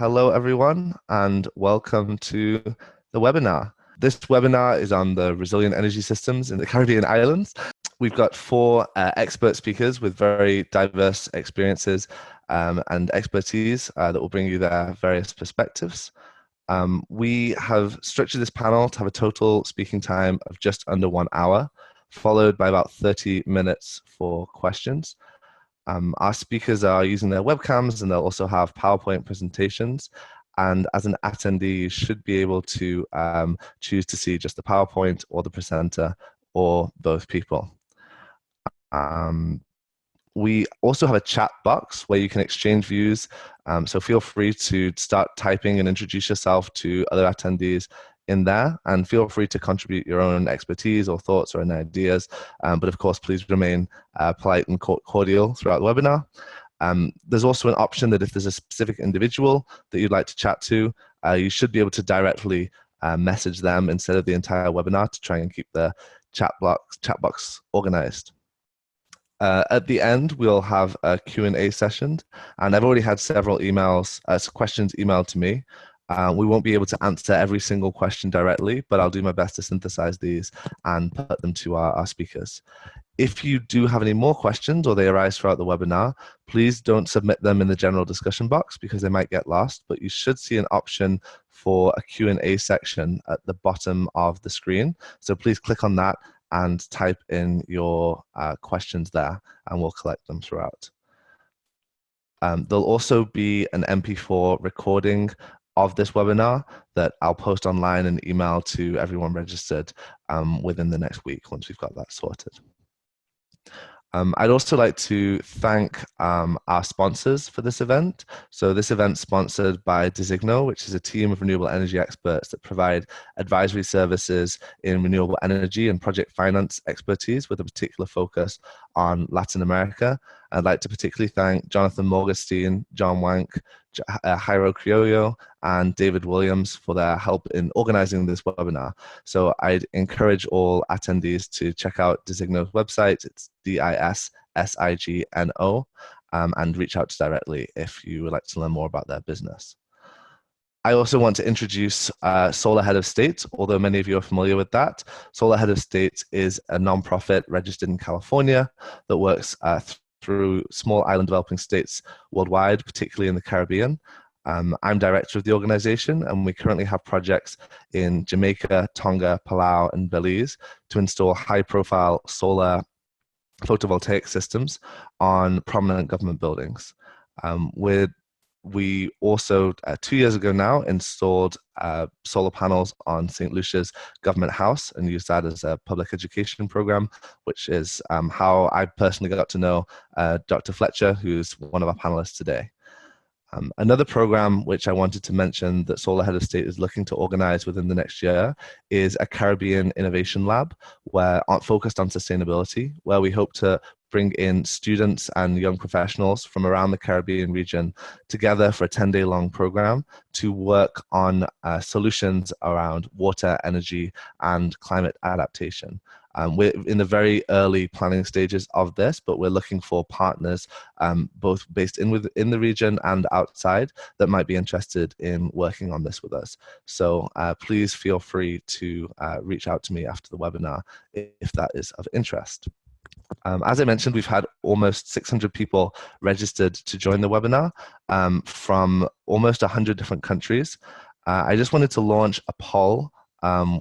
Hello, everyone, and welcome to the webinar. This webinar is on the resilient energy systems in the Caribbean islands. We've got four expert speakers with very diverse experiences and expertise that will bring you their various perspectives. We have structured this panel to have a total speaking time of just under 1 hour, followed by about 30 minutes for questions. Our speakers are using their webcams and they'll also have PowerPoint presentations. And as an attendee, you should be able to choose to see just the PowerPoint or the presenter or both people. We also have a chat box where you can exchange views. So feel free to start typing and introduce yourself to other attendees in there, and feel free to contribute your own expertise or thoughts or any ideas. But of course, please remain polite and cordial throughout the webinar. There's also an option that if there's a specific individual that you'd like to chat to, you should be able to directly message them instead of the entire webinar to try and keep the chat box organized. At the end, we'll have a Q&A session, and I've already had several questions emailed to me. We won't be able to answer every single question directly, but I'll do my best to synthesize these and put them to our speakers. If you do have any more questions or they arise throughout the webinar, please don't submit them in the general discussion box because they might get lost, but you should see an option for a Q&A section at the bottom of the screen. So please click on that and type in your questions there, and we'll collect them throughout. There'll also be an MP4 recording of this webinar that I'll post online and email to everyone registered within the next week once we've got that sorted. I'd also like to thank our sponsors for this event. So this event's sponsored by Designo, which is a team of renewable energy experts that provide advisory services in renewable energy and project finance expertise with a particular focus on Latin America. I'd like to particularly thank Jonathan Morgenstein, John Wank, Jairo Criollo, and David Williams for their help in organizing this webinar. So I'd encourage all attendees to check out Designo's website. It's DISSIGNO, and reach out directly if you would like to learn more about their business. I also want to introduce Solar Head of State, although many of you are familiar with that. Solar Head of State is a nonprofit registered in California that works through small island developing states worldwide, particularly in the Caribbean. I'm director of the organization, and we currently have projects in Jamaica, Tonga, Palau, and Belize to install high-profile solar photovoltaic systems on prominent government buildings. We also, 2 years ago now, installed solar panels on St. Lucia's government house and used that as a public education program, which is how I personally got to know Dr. Fletcher, who's one of our panelists today. Another program which I wanted to mention that Solar Head of State is looking to organize within the next year is a Caribbean Innovation Lab focused on sustainability, where we hope to bring in students and young professionals from around the Caribbean region together for a 10-day long program to work on solutions around water, energy, and climate adaptation. We're in the very early planning stages of this, but we're looking for partners both based in the region and outside that might be interested in working on this with us. So please feel free to reach out to me after the webinar if that is of interest. As I mentioned, we've had almost 600 people registered to join the webinar from almost 100 different countries. I just wanted to launch a poll,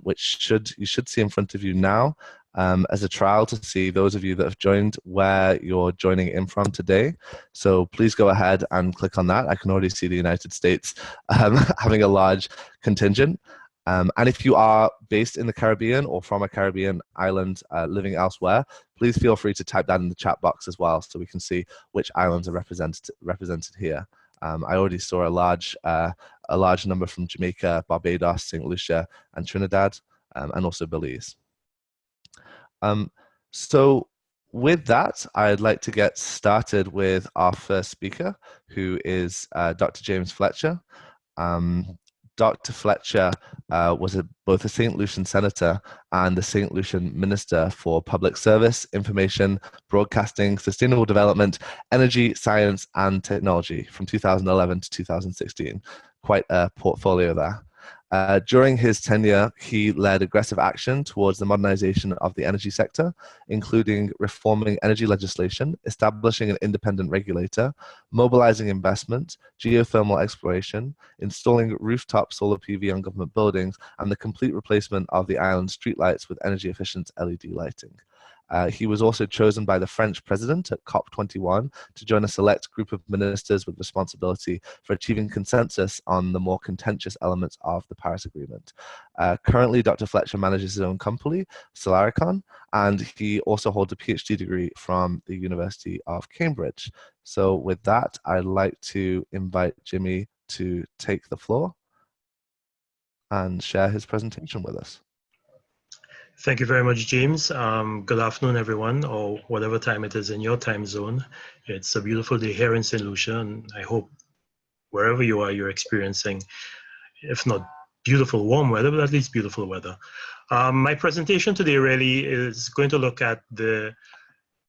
which you should see in front of you now, as a trial to see those of you that have joined where you're joining in from today. So please go ahead and click on that. I can already see the United States having a large contingent. And if you are based in the Caribbean or from a Caribbean island living elsewhere, please feel free to type that in the chat box as well so we can see which islands are represented here. I already saw a large number from Jamaica, Barbados, St. Lucia, and Trinidad, and also Belize. So with that, I'd like to get started with our first speaker, who is Dr. James Fletcher. Dr. Fletcher was both a St. Lucian senator and the St. Lucian Minister for Public Service, Information, Broadcasting, Sustainable Development, Energy, Science, and Technology from 2011 to 2016. Quite a portfolio there. During his tenure, he led aggressive action towards the modernization of the energy sector, including reforming energy legislation, establishing an independent regulator, mobilizing investment, geothermal exploration, installing rooftop solar PV on government buildings, and the complete replacement of the island's streetlights with energy-efficient LED lighting. He was also chosen by the French president at COP21 to join a select group of ministers with responsibility for achieving consensus on the more contentious elements of the Paris Agreement. Currently, Dr. Fletcher manages his own company, Solaricon, and he also holds a PhD degree from the University of Cambridge. So with that, I'd like to invite Jimmy to take the floor and share his presentation with us. Thank you very much, James. Good afternoon, everyone, or whatever time it is in your time zone. It's a beautiful day here in St. Lucia, and I hope wherever you are, you're experiencing, if not beautiful warm weather, but at least beautiful weather. My presentation today really is going to look at the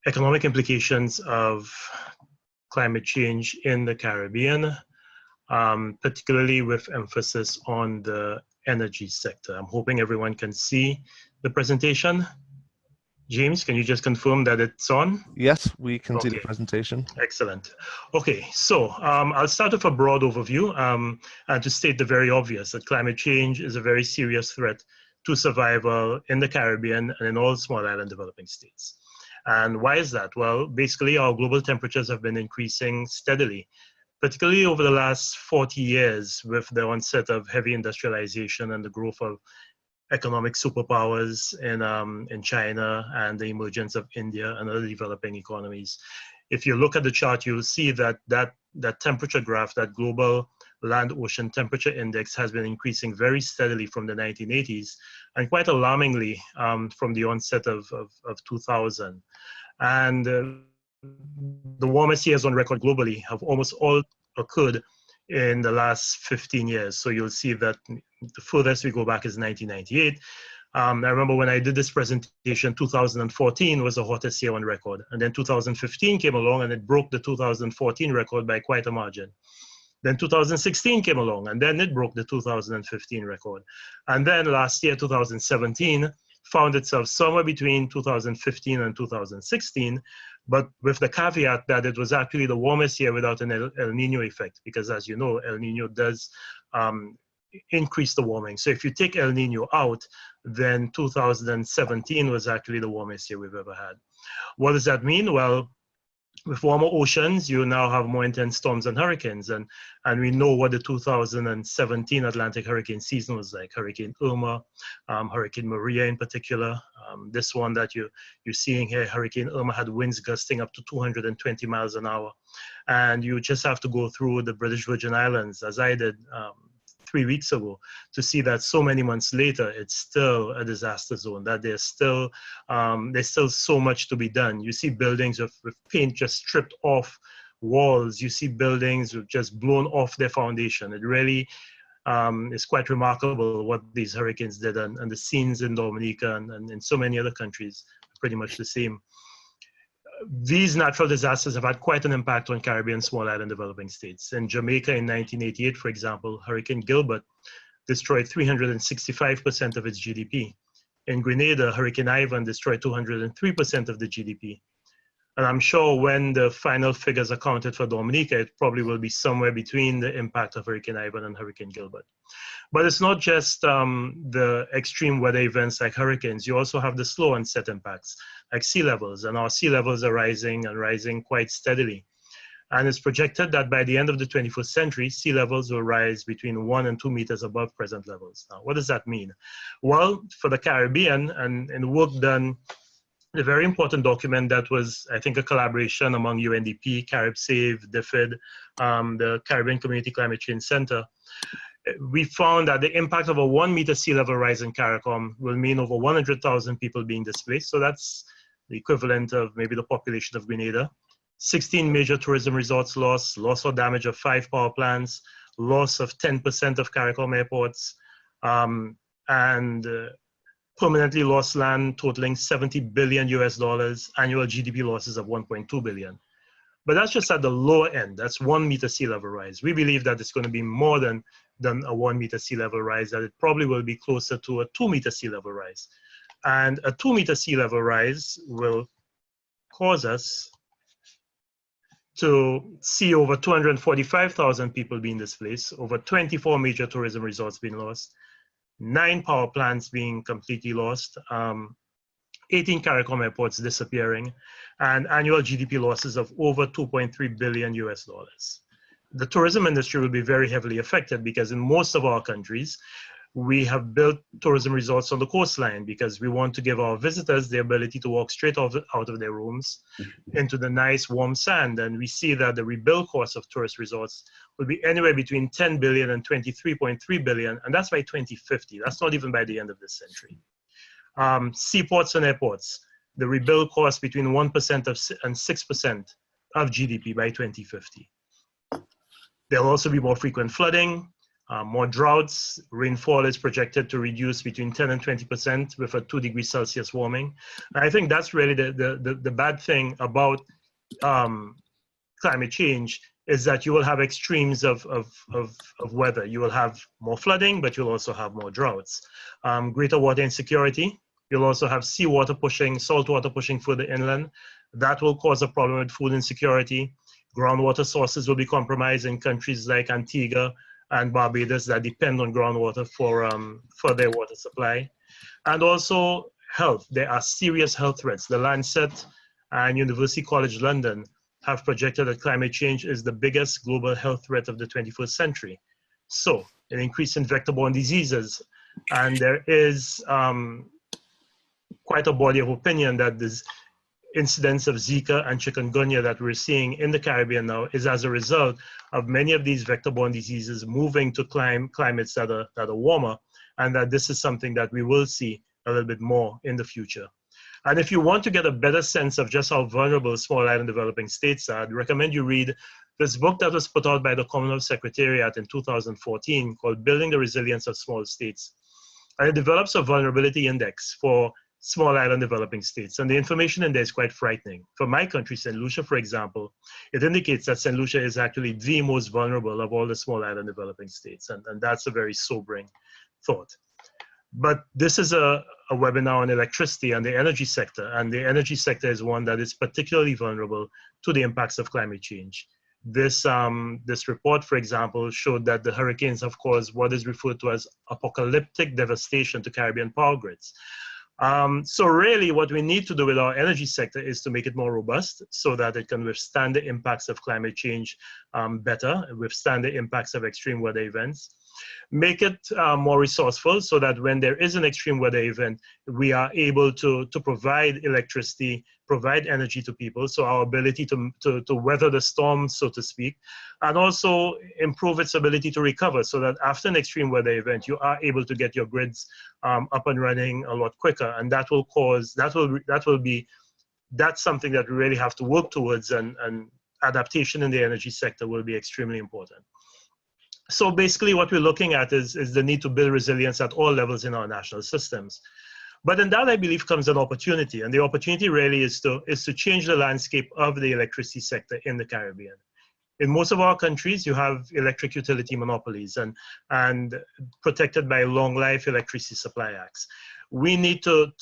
economic implications of climate change in the Caribbean, particularly with emphasis on the energy sector. I'm hoping everyone can see the presentation. James, can you just confirm that it's on? Yes, we can see the presentation. Excellent. Okay, so I'll start with a broad overview and to state the very obvious that climate change is a very serious threat to survival in the Caribbean and in all small island developing states. And why is that? Well, basically our global temperatures have been increasing steadily, particularly over the last 40 years with the onset of heavy industrialization and the growth of economic superpowers in China and the emergence of India and other developing economies. If you look at the chart, you'll see that that temperature graph, that global land-ocean temperature index has been increasing very steadily from the 1980s and quite alarmingly from the onset of 2000. And the warmest years on record globally have almost all occurred in the last 15 years. So you'll see that the furthest we go back is 1998. I remember when I did this presentation, 2014 was the hottest year on record. And then 2015 came along and it broke the 2014 record by quite a margin. Then 2016 came along and then it broke the 2015 record. And then last year, 2017, found itself somewhere between 2015 and 2016, but with the caveat that it was actually the warmest year without an El Nino effect, because as you know, El Nino does increase the warming. So if you take El Nino out, then 2017 was actually the warmest year we've ever had. What does that mean? Well, with warmer oceans, you now have more intense storms and hurricanes. And we know what the 2017 Atlantic hurricane season was like. Hurricane Irma, Hurricane Maria in particular. This one that you're seeing here, Hurricane Irma, had winds gusting up to 220 miles an hour. And you just have to go through the British Virgin Islands, as I did 3 weeks ago, to see that so many months later, it's still a disaster zone, that there's still so much to be done. You see buildings with paint just stripped off walls. You see buildings with just blown off their foundation. It really is quite remarkable what these hurricanes did, and the scenes in Dominica and in so many other countries are pretty much the same. These natural disasters have had quite an impact on Caribbean small island developing states. In Jamaica in 1988, for example, Hurricane Gilbert destroyed 365% of its GDP. In Grenada, Hurricane Ivan destroyed 203% of the GDP. And I'm sure when the final figures are counted for Dominica, it probably will be somewhere between the impact of Hurricane Ivan and Hurricane Gilbert. But it's not just the extreme weather events like hurricanes. You also have the slow onset impacts like sea levels, and our sea levels are rising and rising quite steadily. And it's projected that by the end of the 21st century, sea levels will rise between 1 and 2 meters above present levels. Now, what does that mean? Well, for the Caribbean and the work done, a very important document that was, I think, a collaboration among UNDP, CaribSave, DFID, the Caribbean Community Climate Change Center. We found that the impact of a 1 meter sea level rise in CARICOM will mean over 100,000 people being displaced. So that's the equivalent of maybe the population of Grenada. 16 major tourism resorts lost or damage of 5 power plants, loss of 10% of CARICOM airports, and permanently lost land totaling $70 billion US, annual GDP losses of 1.2 billion. But that's just at the lower end. That's 1 meter sea level rise. We believe that it's going to be more than a 1 meter sea level rise, that it probably will be closer to a 2 meter sea level rise. And a 2 meter sea level rise will cause us to see over 245,000 people being displaced, over 24 major tourism resorts being lost, 9 power plants being completely lost, 18 CARICOM airports disappearing, and annual GDP losses of over 2.3 billion US dollars. The tourism industry will be very heavily affected because in most of our countries, we have built tourism resorts on the coastline because we want to give our visitors the ability to walk straight out of their rooms into the nice warm sand. And we see that the rebuild cost of tourist resorts will be anywhere between 10 billion and 23.3 billion, and that's by 2050. That's not even by the end of this century. Seaports and airports, the rebuild cost between 1% and 6% of GDP by 2050. There'll also be more frequent flooding, more droughts. Rainfall is projected to reduce between 10 and 20% with a 2 degrees Celsius warming. And I think that's really the bad thing about climate change, is that you will have extremes of weather. You will have more flooding, but you'll also have more droughts. Greater water insecurity. You'll also have seawater pushing, saltwater pushing further inland. That will cause a problem with food insecurity. Groundwater sources will be compromised in countries like Antigua and Barbados that depend on groundwater for their water supply. And also health. There are serious health threats. The Lancet and University College London have projected that climate change is the biggest global health threat of the 21st century. So an increase in vector-borne diseases. And there is quite a body of opinion that this incidence of Zika and chikungunya that we're seeing in the Caribbean now is as a result of many of these vector-borne diseases moving to climates that are warmer, and that this is something that we will see a little bit more in the future. And if you want to get a better sense of just how vulnerable small island developing states are, I'd recommend you read this book that was put out by the Commonwealth Secretariat in 2014 called Building the Resilience of Small States. And it develops a vulnerability index for small island developing states. And the information in there is quite frightening. For my country, St. Lucia, for example, it indicates that St. Lucia is actually the most vulnerable of all the small island developing states. And that's a very sobering thought. But this is a webinar on electricity and the energy sector. And the energy sector is one that is particularly vulnerable to the impacts of climate change. This report, for example, showed that the hurricanes have caused what is referred to as apocalyptic devastation to Caribbean power grids. So really what we need to do with our energy sector is to make it more robust so that it can withstand the impacts of climate change better, withstand the impacts of extreme weather events. Make it more resourceful so that when there is an extreme weather event, we are able to provide electricity, provide energy to people, so our ability to weather the storm, so to speak, and also improve its ability to recover so that after an extreme weather event, you are able to get your grids up and running a lot quicker. And that will cause, that's something that we really have to work towards, and adaptation in the energy sector will be extremely important. So basically what we're looking at is the need to build resilience at all levels in our national systems. But in that, I believe, comes an opportunity. And the opportunity really is to change the landscape of the electricity sector in the Caribbean. In most of our countries, you have electric utility monopolies and protected by long life electricity supply acts. We need to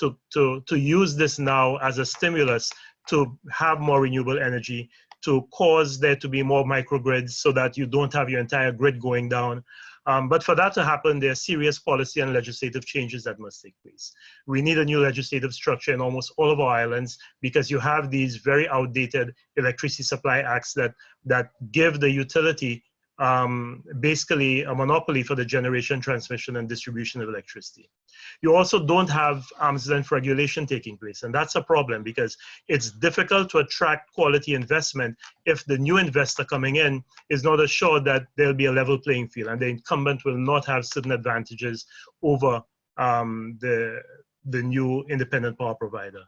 use this now as a stimulus to have more renewable energy, to cause there to be more microgrids so that you don't have your entire grid going down. But for that to happen, there are serious policy and legislative changes that must take place. We need a new legislative structure in almost all of our islands because you have these very outdated electricity supply acts that give the utility basically a monopoly for the generation, transmission, and distribution of electricity. You also don't have arm's length regulation taking place, and that's a problem because it's difficult to attract quality investment if the new investor coming in is not assured that there'll be a level playing field and the incumbent will not have certain advantages over the new independent power provider.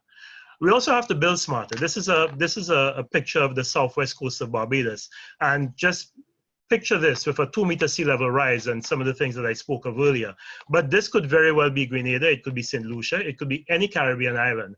We also have to build smarter. This is a picture of the southwest coast of Barbados, and just picture this with a 2-meter sea level rise and some of the things that I spoke of earlier. But this could very well be Grenada, it could be St. Lucia, it could be any Caribbean island.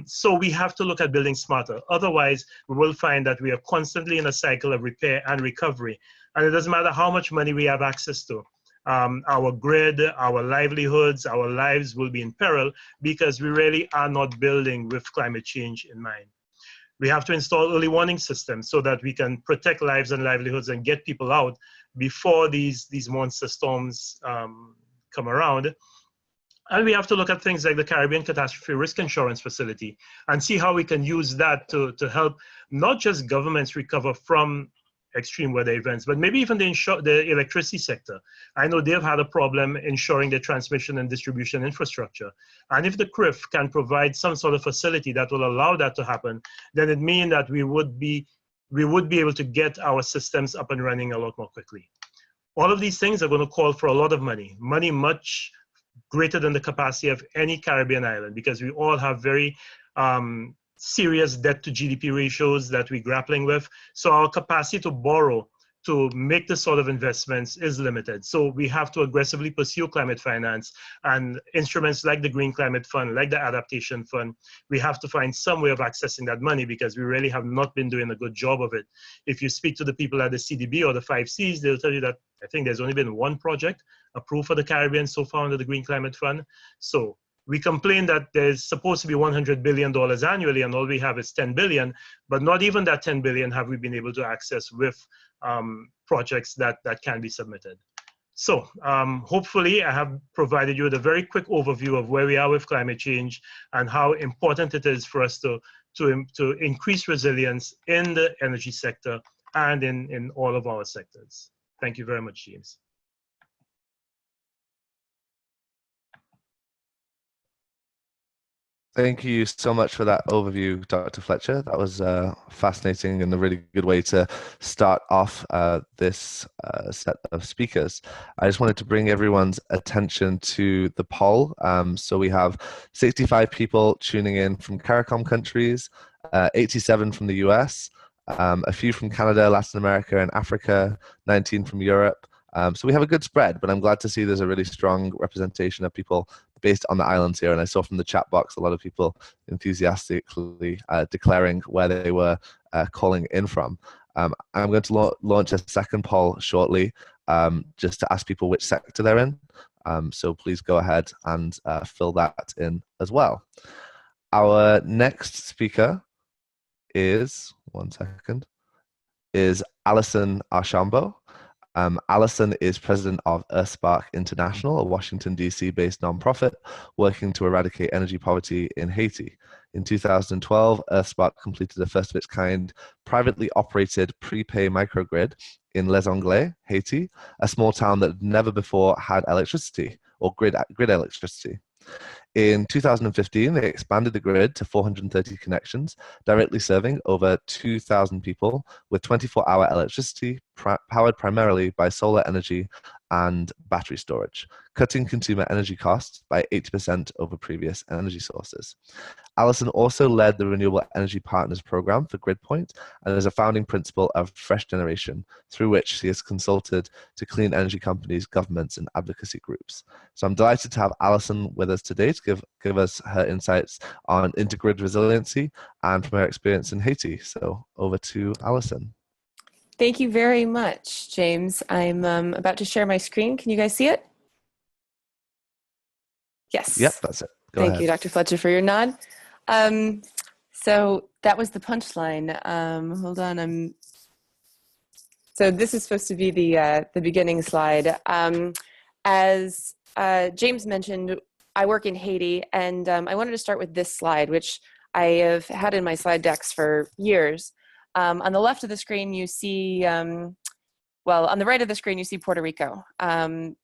So we have to look at building smarter. Otherwise, we will find that we are constantly in a cycle of repair and recovery. And it doesn't matter how much money we have access to. Our grid, our livelihoods, our lives will be in peril because we really are not building with climate change in mind. We have to install early warning systems so that we can protect lives and livelihoods and get people out before these monster storms come around. And we have to look at things like the Caribbean Catastrophe Risk Insurance Facility and see how we can use that to help not just governments recover from extreme weather events, but maybe even the electricity sector. I know they've had a problem ensuring the transmission and distribution infrastructure. And if the CRIF can provide some sort of facility that will allow that to happen, then it means that we would be able to get our systems up and running a lot more quickly. All of these things are going to call for a lot of money much greater than the capacity of any Caribbean island, because we all have very serious debt to GDP ratios that we're grappling with. So our capacity to borrow to make this sort of investments is limited. So we have to aggressively pursue climate finance and instruments like the Green Climate Fund, like the Adaptation Fund. We have to find some way of accessing that money because we really have not been doing a good job of it. If you speak to the people at the CDB or the 5Cs, they'll tell you that I think there's only been one project approved for the Caribbean so far under the Green Climate Fund. So we complain that there's supposed to be $100 billion annually and all we have is 10 billion, but not even that 10 billion have we been able to access with projects that can be submitted. So hopefully I have provided you with a very quick overview of where we are with climate change and how important it is for us to increase resilience in the energy sector and in all of our sectors. Thank you very much, James. Thank you so much for that overview, Dr. Fletcher. That was fascinating and a really good way to start off this set of speakers. I just wanted to bring everyone's attention to the poll. So we have 65 people tuning in from CARICOM countries, 87 from the US, a few from Canada, Latin America, and Africa, 19 from Europe. So we have a good spread, but I'm glad to see there's a really strong representation of people based on the islands here. And I saw from the chat box a lot of people enthusiastically declaring where they were calling in from. I'm going to launch a second poll shortly just to ask people which sector they're in. So please go ahead and fill that in as well. Our next speaker is, is Allison Archambault. Allison is president of Earthspark International, a Washington, D.C. based nonprofit working to eradicate energy poverty in Haiti. In 2012, Earthspark completed a first of its kind privately operated prepay microgrid in Les Anglais, Haiti, a small town that had never before had electricity or grid electricity. In 2015, they expanded the grid to 430 connections, directly serving over 2,000 people with 24-hour electricity powered primarily by solar energy and battery storage, cutting consumer energy costs by 80% over previous energy sources. Allison also led the Renewable Energy Partners Program for GridPoint and is a founding principal of Fresh Generation, through which she has consulted to clean energy companies, governments, and advocacy groups. So I'm delighted to have Allison with us today to give us her insights on intergrid resiliency and from her experience in Haiti. So over to Allison. Thank you very much, James. I'm about to share my screen. Can you guys see it? Yes. Yep, that's it. Thank you, Dr. Fletcher, for your nod. So that was the punchline. Hold on. So this is supposed to be the beginning slide. As James mentioned, I work in Haiti, and I wanted to start with this slide, which I have had in my slide decks for years. On the left of the screen, you see, well, on the right of the screen, you see Puerto Rico. And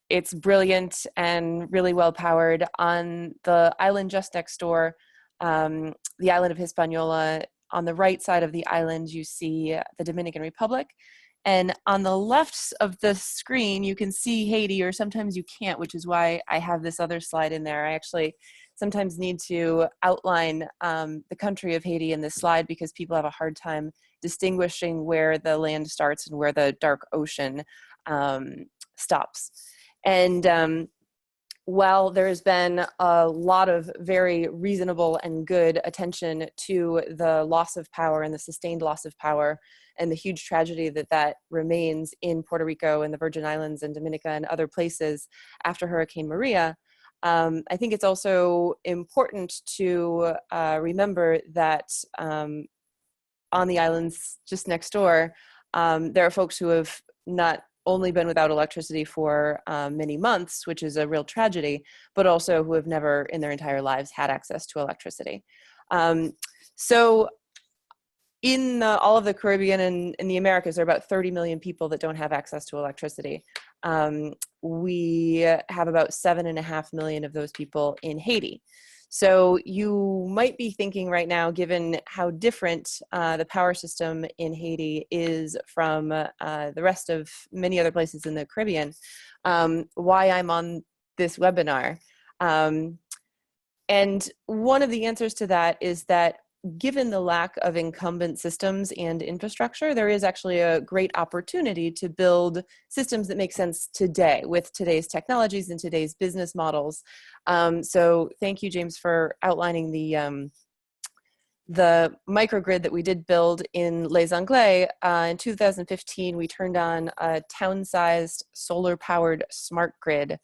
it's brilliant and really well powered. On the island just next door, the island of Hispaniola, on the right side of the island, you see the Dominican Republic. And on the left of the screen, you can see Haiti, or sometimes you can't, which is why I have this other slide in there. I actually sometimes need to outline the country of Haiti in this slide because people have a hard time distinguishing where the land starts and where the dark ocean stops. And while there has been a lot of very reasonable and good attention to the loss of power and the sustained loss of power and the huge tragedy that remains in Puerto Rico and the Virgin Islands and Dominica and other places after Hurricane Maria, I think it's also important to remember that on the islands just next door, there are folks who have not only been without electricity for many months, which is a real tragedy, but also who have never in their entire lives had access to electricity. So in all of the Caribbean and in the Americas, there are about 30 million people that don't have access to electricity. We have about 7.5 million of those people in Haiti. So you might be thinking right now, given how different the power system in Haiti is from the rest of many other places in the Caribbean, why I'm on this webinar. And one of the answers to that is that given the lack of incumbent systems and infrastructure, there is actually a great opportunity to build systems that make sense today with today's technologies and today's business models. So thank you, James, for outlining the microgrid that we did build in Les Anglais. In 2015, we turned on a town-sized solar-powered smart grid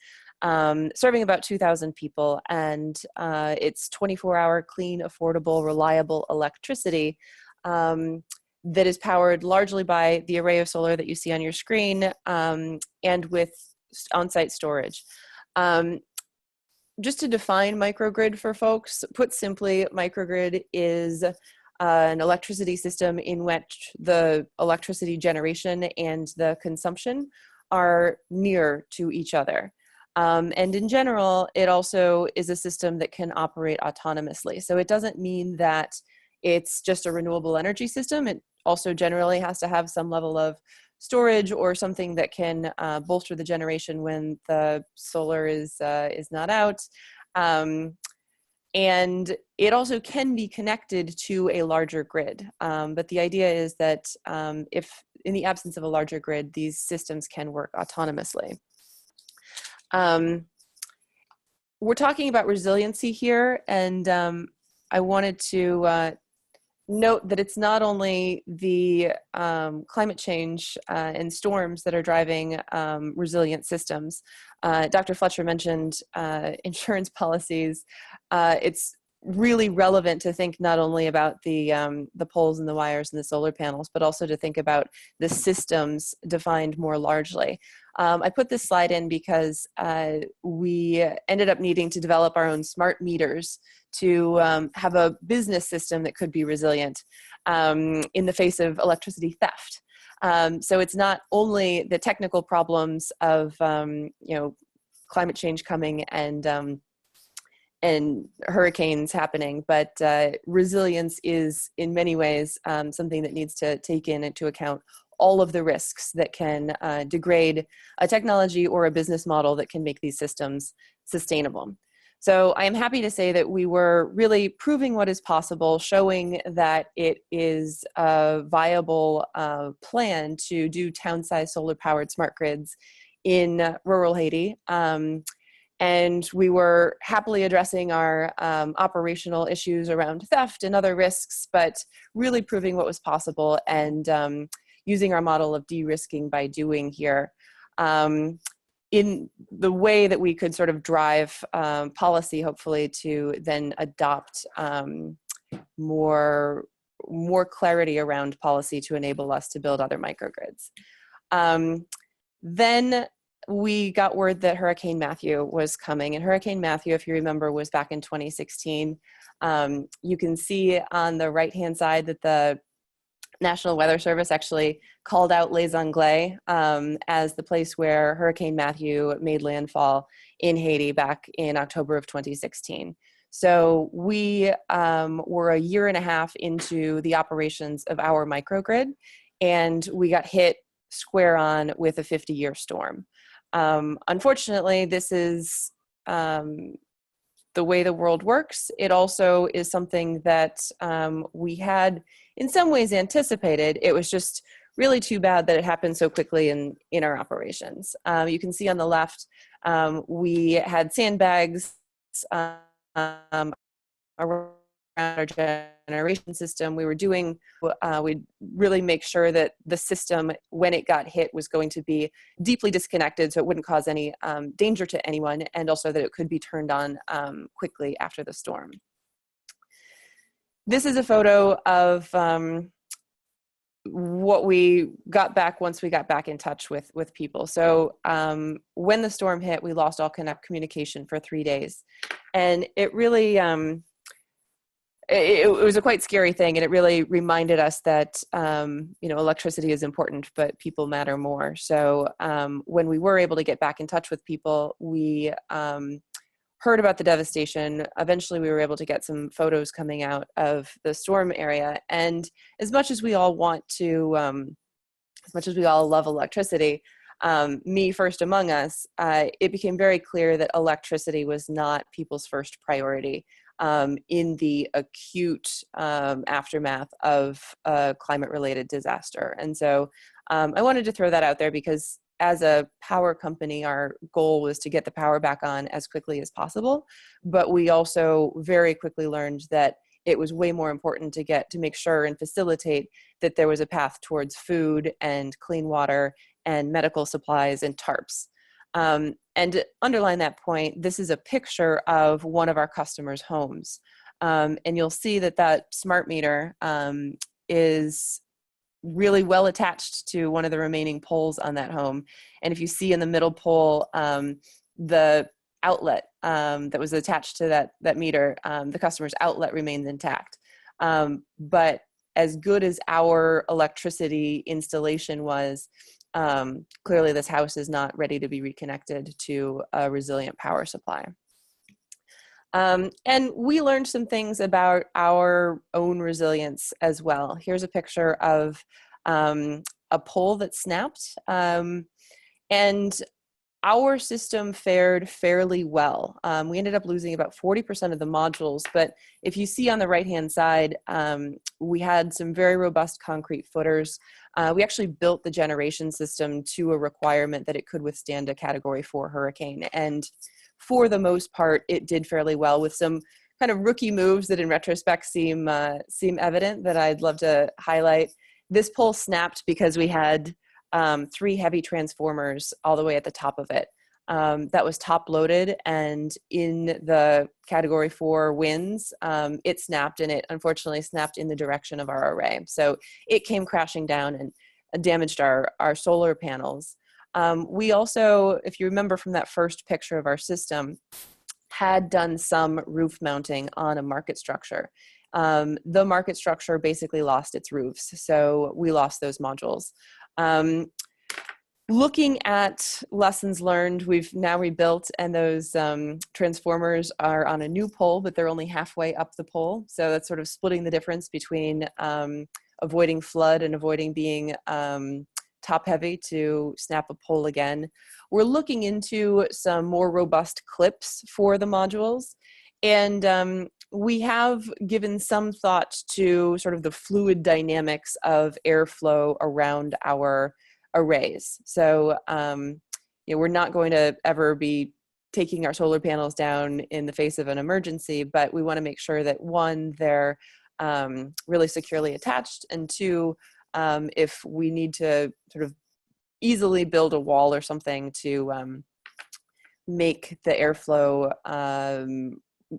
serving about 2,000 people, and it's 24-hour, clean, affordable, reliable electricity that is powered largely by the array of solar that you see on your screen and with on-site storage. Just to define microgrid for folks, put simply, microgrid is an electricity system in which the electricity generation and the consumption are near to each other. And in general, it also is a system that can operate autonomously. So it doesn't mean that it's just a renewable energy system. It also generally has to have some level of storage or something that can bolster the generation when the solar is not out. And it also can be connected to a larger grid. But the idea is that if in the absence of a larger grid, these systems can work autonomously. We're talking about resiliency here, and I wanted to note that it's not only the climate change and storms that are driving resilient systems. Dr. Fletcher mentioned insurance policies. It's really relevant to think not only about the poles and the wires and the solar panels, but also to think about the systems defined more largely. I put this slide in because we ended up needing to develop our own smart meters to have a business system that could be resilient in the face of electricity theft. So it's not only the technical problems of climate change coming and hurricanes happening, but resilience is in many ways something that needs to take into account all of the risks that can degrade a technology or a business model that can make these systems sustainable. So I am happy to say that we were really proving what is possible, showing that it is a viable plan to do town-sized solar-powered smart grids in rural Haiti. And we were happily addressing our operational issues around theft and other risks, but really proving what was possible and using our model of de-risking by doing here in the way that we could sort of drive policy, hopefully, to then adopt more clarity around policy to enable us to build other microgrids. Then we got word that Hurricane Matthew was coming, and Hurricane Matthew, if you remember, was back in 2016. You can see on the right-hand side that the National Weather Service actually called out Les Anglais as the place where Hurricane Matthew made landfall in Haiti back in October of 2016. So we were a year and a half into the operations of our microgrid, and we got hit square on with a 50-year storm. Unfortunately, this is the way the world works. It also is something that we had in some ways anticipated. It was just really too bad that it happened so quickly in our operations. You can see on the left, we had sandbags around our generation system. We were doing, we'd really make sure that the system, when it got hit, was going to be deeply disconnected so it wouldn't cause any danger to anyone, and also that it could be turned on quickly after the storm. This is a photo of what we got back once we got back in touch with people. So when the storm hit, we lost all communication for 3 days. And it really, it was a quite scary thing, and it really reminded us that electricity is important, but people matter more. So when we were able to get back in touch with people, we heard about the devastation. Eventually, we were able to get some photos coming out of the storm area. And as much as we all want to, as much as we all love electricity, me first among us, it became very clear that electricity was not people's first priority in the acute aftermath of a climate-related disaster. And so I wanted to throw that out there because as a power company, our goal was to get the power back on as quickly as possible. But we also very quickly learned that it was way more important to make sure and facilitate that there was a path towards food and clean water and medical supplies and tarps. And to underline that point, this is a picture of one of our customers' homes. And you'll see that smart meter is really well attached to one of the remaining poles on that home. And if you see in the middle pole, the outlet that was attached to that meter, the customer's outlet remains intact. But as good as our electricity installation was, clearly this house is not ready to be reconnected to a resilient power supply. And we learned some things about our own resilience as well. Here's a picture of a pole that snapped. And our system fared fairly well. We ended up losing about 40% of the modules, but if you see on the right-hand side, we had some very robust concrete footers. We actually built the generation system to a requirement that it could withstand a Category 4 hurricane. And for the most part, it did fairly well with some kind of rookie moves that in retrospect seem evident that I'd love to highlight. This pole snapped because we had 3 heavy transformers all the way at the top of it. That was top loaded, and in the Category 4 winds, it snapped, and it unfortunately snapped in the direction of our array. So it came crashing down and damaged our solar panels. We also, if you remember from that first picture of our system, had done some roof mounting on a market structure. The market structure basically lost its roofs, so we lost those modules. Looking at lessons learned, we've now rebuilt, and those transformers are on a new pole, but they're only halfway up the pole. So that's sort of splitting the difference between avoiding flood and avoiding being top heavy to snap a pole again. We're looking into some more robust clips for the modules, and we have given some thought to sort of the fluid dynamics of airflow around our arrays. So we're not going to ever be taking our solar panels down in the face of an emergency, but we want to make sure that one, they're really securely attached, and two, if we need to sort of easily build a wall or something to make the airflow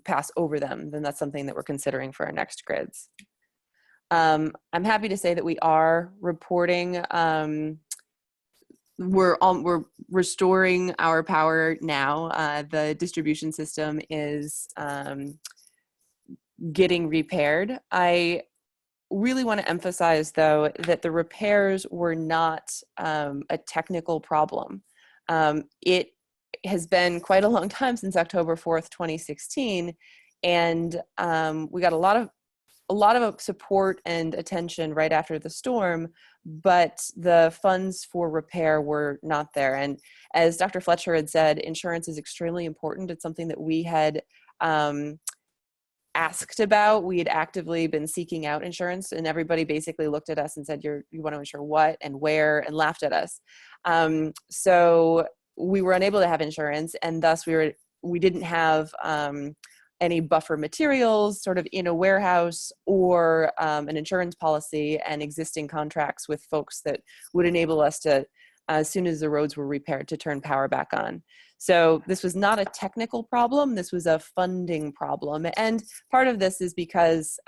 pass over them, then that's something that we're considering for our next grids. I'm happy to say that we are reporting, we're restoring our power now. The distribution system is getting repaired. I really want to emphasize, though, that the repairs were not a technical problem. It has been quite a long time since October 4th, 2016, and we got a lot of support and attention right after the storm, but the funds for repair were not there. And as Dr. Fletcher had said, insurance is extremely important. It's something that we had asked about. We had actively been seeking out insurance, and everybody basically looked at us and said, you want to insure what and where, and laughed at us. So we were unable to have insurance, and thus we didn't have any buffer materials sort of in a warehouse, or an insurance policy and existing contracts with folks that would enable us to, as soon as the roads were repaired, to turn power back on. So this was not a technical problem, this was a funding problem. And part of this is because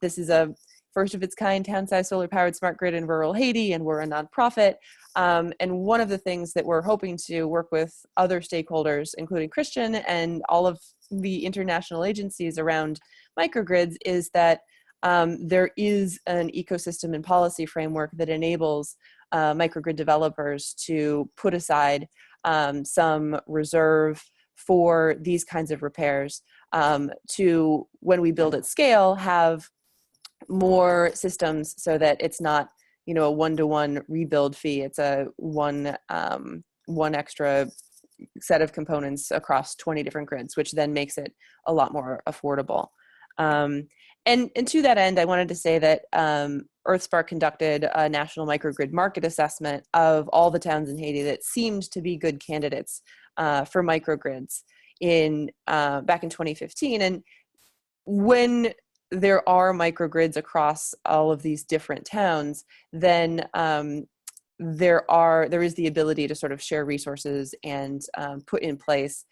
this is a first of its kind town-sized solar-powered smart grid in rural Haiti, and we're a nonprofit. And one of the things that we're hoping to work with other stakeholders, including Christiaan and all of the international agencies around microgrids, is that there is an ecosystem and policy framework that enables microgrid developers to put aside some reserve for these kinds of repairs, to, when we build at scale, have more systems so that it's not, a one-to-one rebuild fee. It's a one extra set of components across 20 different grids, which then makes it a lot more affordable. And to that end, I wanted to say that Earthspark conducted a national microgrid market assessment of all the towns in Haiti that seemed to be good candidates for microgrids back in 2015. And when there are microgrids across all of these different towns, then there is the ability to sort of share resources and put in place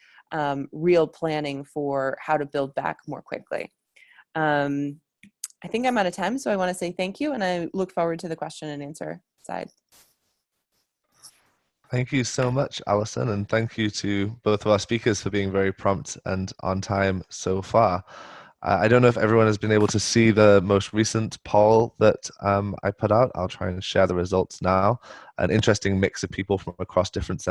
real planning for how to build back more quickly. I think I'm out of time, so I want to say thank you, and I look forward to the question and answer side. Thank you so much, Allison, and thank you to both of our speakers for being very prompt and on time so far. I don't know if everyone has been able to see the most recent poll that I put out. I'll try and share the results now. An interesting mix of people from across different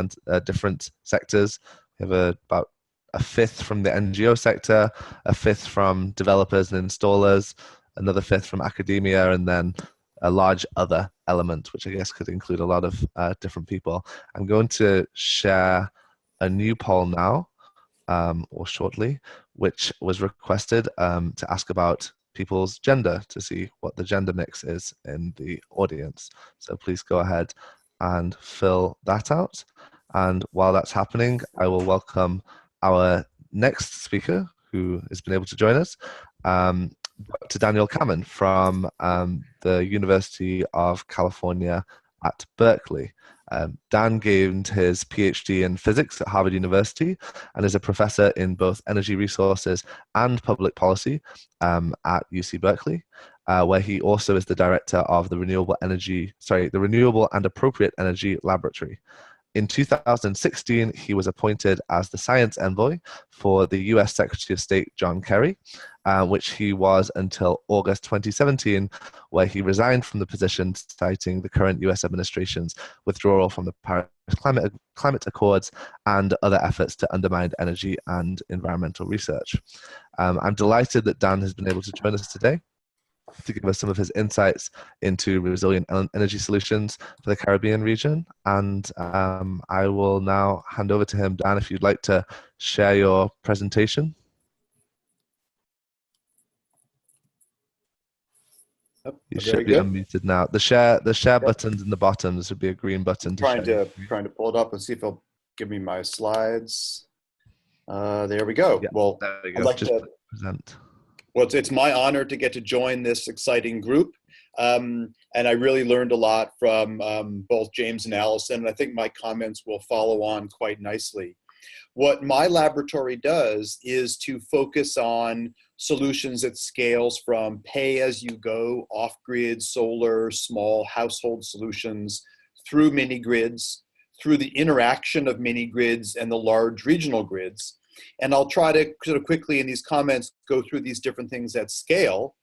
sectors. We have about a fifth from the NGO sector, a fifth from developers and installers, another fifth from academia, and then a large other element, which I guess could include a lot of different people. I'm going to share a new poll now, or shortly, which was requested to ask about people's gender, to see what the gender mix is in the audience. So please go ahead and fill that out. And while that's happening, I will welcome our next speaker, who has been able to join us, Dr. Daniel Kammen from the University of California at Berkeley. Dan gained his PhD in physics at Harvard University and is a professor in both energy resources and public policy at UC Berkeley, where he also is the director of the Renewable and Appropriate Energy Laboratory. In 2016, he was appointed as the science envoy for the US Secretary of State, John Kerry, which he was until August 2017, where he resigned from the position, citing the current US administration's withdrawal from the Paris Climate Accords and other efforts to undermine energy and environmental research. I'm delighted that Dan has been able to join us today to give us some of his insights into resilient energy solutions for the Caribbean region. And I will now hand over to him. Dan, if you'd like to share your presentation. You should be unmuted now. The share button's in the bottom. This would be a green button. Trying to pull it up and see if it'll give me my slides. There we go. Yeah, well, there we go. I'd like Just to present. Well, it's my honor to get to join this exciting group. And I really learned a lot from both James and Allison, and I think my comments will follow on quite nicely. What my laboratory does is to focus on solutions at scales from pay-as-you-go, off-grid, solar, small household solutions, through mini-grids, through the interaction of mini-grids and the large regional grids. And I'll try to sort of quickly in these comments go through these different things at scale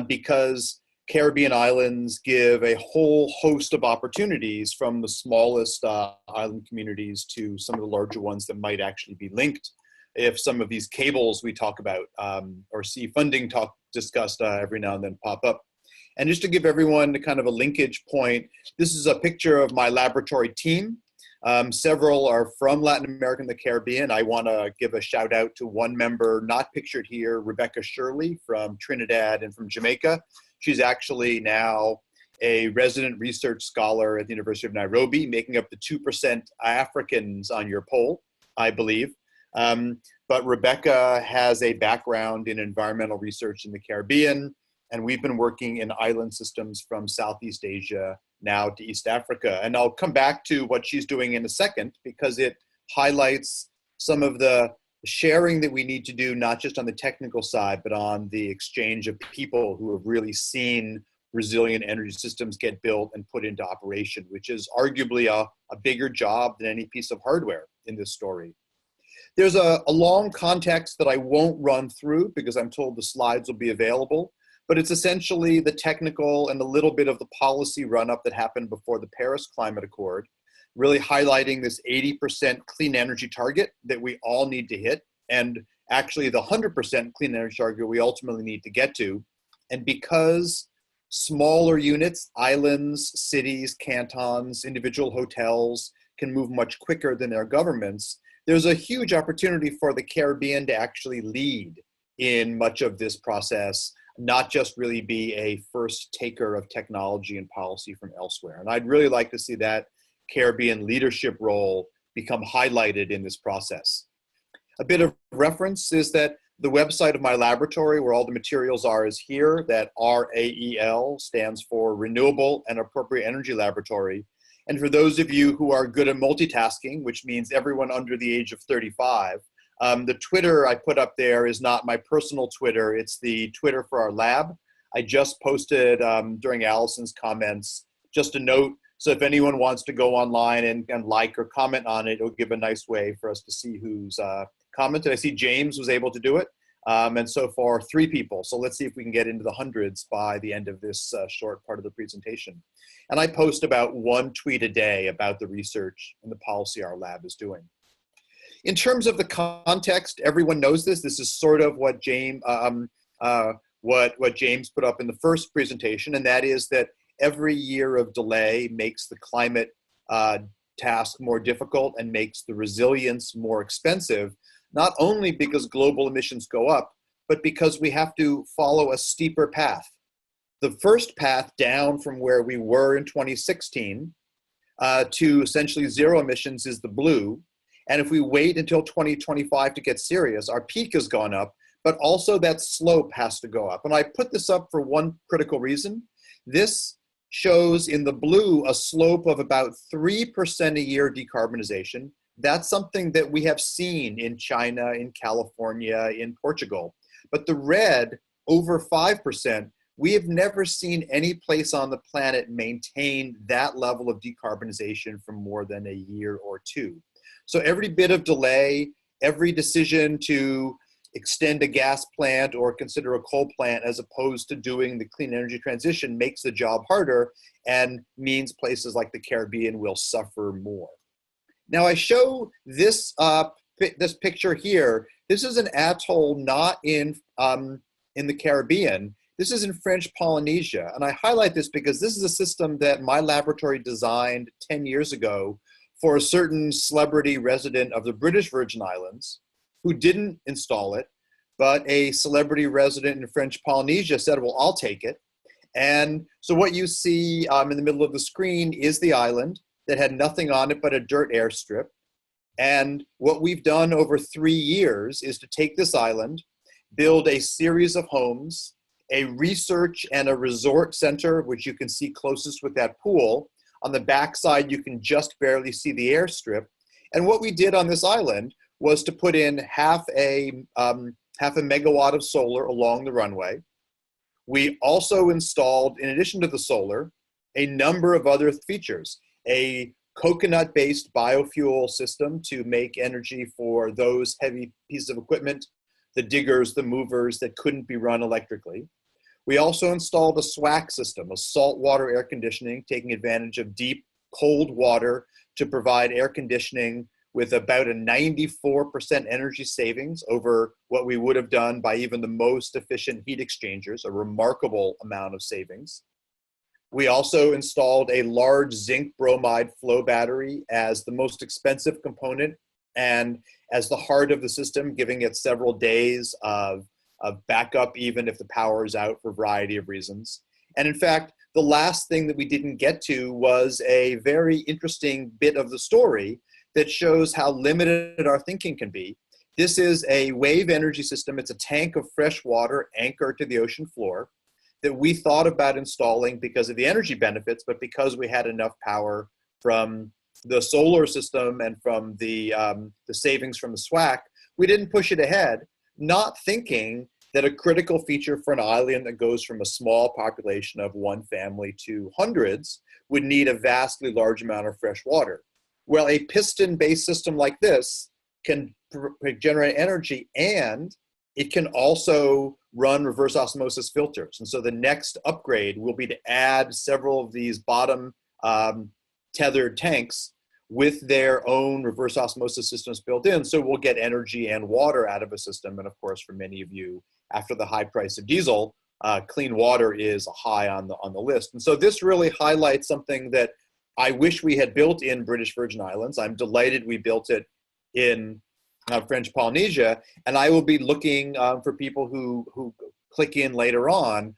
because Caribbean islands give a whole host of opportunities, from the smallest island communities to some of the larger ones that might actually be linked if some of these cables we talk about or see funding discussed every now and then pop up. And just to give everyone kind of a linkage point, this is a picture of my laboratory team. Several are from Latin America and the Caribbean. I want to give a shout out to one member not pictured here, Rebecca Shirley from Trinidad and from Jamaica. She's actually now a resident research scholar at the University of Nairobi, making up the 2% Africans on your poll, I believe. But Rebecca has a background in environmental research in the Caribbean, and we've been working in island systems from Southeast Asia now to East Africa. And I'll come back to what she's doing in a second, because it highlights some of the sharing that we need to do, not just on the technical side, but on the exchange of people who have really seen resilient energy systems get built and put into operation, which is arguably a bigger job than any piece of hardware in this story. There's a long context that I won't run through because I'm told the slides will be available, but it's essentially the technical and a little bit of the policy run-up that happened before the Paris Climate Accord, really highlighting this 80% clean energy target that we all need to hit, and actually the 100% clean energy target we ultimately need to get to. And because smaller units, islands, cities, cantons, individual hotels can move much quicker than their governments, there's a huge opportunity for the Caribbean to actually lead in much of this process, not just really be a first taker of technology and policy from elsewhere. And I'd really like to see that Caribbean leadership role become highlighted in this process. A bit of reference is that the website of my laboratory, where all the materials are, is here. That RAEL stands for Renewable and Appropriate Energy Laboratory. And for those of you who are good at multitasking, which means everyone under the age of 35, the Twitter I put up there is not my personal Twitter, it's the Twitter for our lab. I just posted during Allison's comments, just a note, so if anyone wants to go online and like or comment on it, it'll give a nice way for us to see who's commented. I see James was able to do it, and so far 3 people. So let's see if we can get into the hundreds by the end of this short part of the presentation. And I post about 1 tweet a day about the research and the policy our lab is doing. In terms of the context, everyone knows this. This is sort of what James put up in the first presentation, and that is that every year of delay makes the climate task more difficult and makes the resilience more expensive, not only because global emissions go up, but because we have to follow a steeper path. The first path down from where we were in 2016 to essentially zero emissions is the blue. And if we wait until 2025 to get serious, our peak has gone up, but also that slope has to go up. And I put this up for one critical reason. This shows in the blue a slope of about 3% a year decarbonization. That's something that we have seen in China, in California, in Portugal. But the red, over 5%, we have never seen any place on the planet maintain that level of decarbonization for more than a year or 2. So every bit of delay, every decision to extend a gas plant or consider a coal plant as opposed to doing the clean energy transition makes the job harder and means places like the Caribbean will suffer more. Now I show this, this picture here. This is an atoll not in the Caribbean. This is in French Polynesia. And I highlight this because this is a system that my laboratory designed 10 years ago for a certain celebrity resident of the British Virgin Islands who didn't install it, but a celebrity resident in French Polynesia said, well, I'll take it. And so what you see in the middle of the screen is the island that had nothing on it but a dirt airstrip. And what we've done over 3 years is to take this island, build a series of homes, a research and a resort center, which you can see closest with that pool. On the backside, you can just barely see the airstrip. And what we did on this island was to put in half a megawatt of solar along the runway. We also installed, in addition to the solar, a number of other features. A coconut-based biofuel system to make energy for those heavy pieces of equipment, the diggers, the movers that couldn't be run electrically. We also installed a SWAC system, a saltwater air conditioning, taking advantage of deep, cold water to provide air conditioning with about a 94% energy savings over what we would have done by even the most efficient heat exchangers, a remarkable amount of savings. We also installed a large zinc bromide flow battery as the most expensive component and as the heart of the system, giving it several days of backup, even if the power is out for a variety of reasons. And in fact, the last thing that we didn't get to was a very interesting bit of the story that shows how limited our thinking can be. This is a wave energy system. It's a tank of fresh water anchored to the ocean floor that we thought about installing because of the energy benefits, but because we had enough power from the solar system and from the savings from the SWAC, we didn't push it ahead, not thinking that a critical feature for an island that goes from a small population of one family to hundreds would need a vastly large amount of fresh water. Well, a piston-based system like this can generate energy, and it can also run reverse osmosis filters. And so the next upgrade will be to add several of these bottom tethered tanks with their own reverse osmosis systems built in. So we'll get energy and water out of a system. And of course, for many of you, after the high price of diesel, clean water is high on the list. And so this really highlights something that I wish we had built in British Virgin Islands. I'm delighted we built it in French Polynesia, and I will be looking for people who click in later on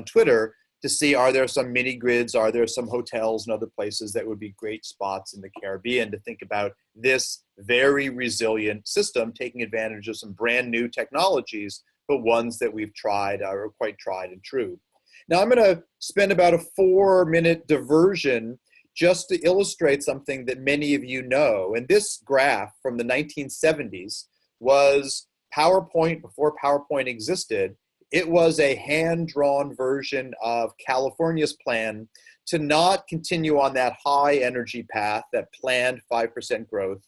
Twitter to see, are there some mini grids, are there some hotels and other places that would be great spots in the Caribbean to think about this very resilient system, taking advantage of some brand new technologies, but ones that we've tried or quite tried and true. Now I'm going to spend about a 4-minute diversion just to illustrate something that many of you know. And this graph from the 1970s was PowerPoint before PowerPoint existed. It was a hand-drawn version of California's plan to not continue on that high energy path, that planned 5% growth,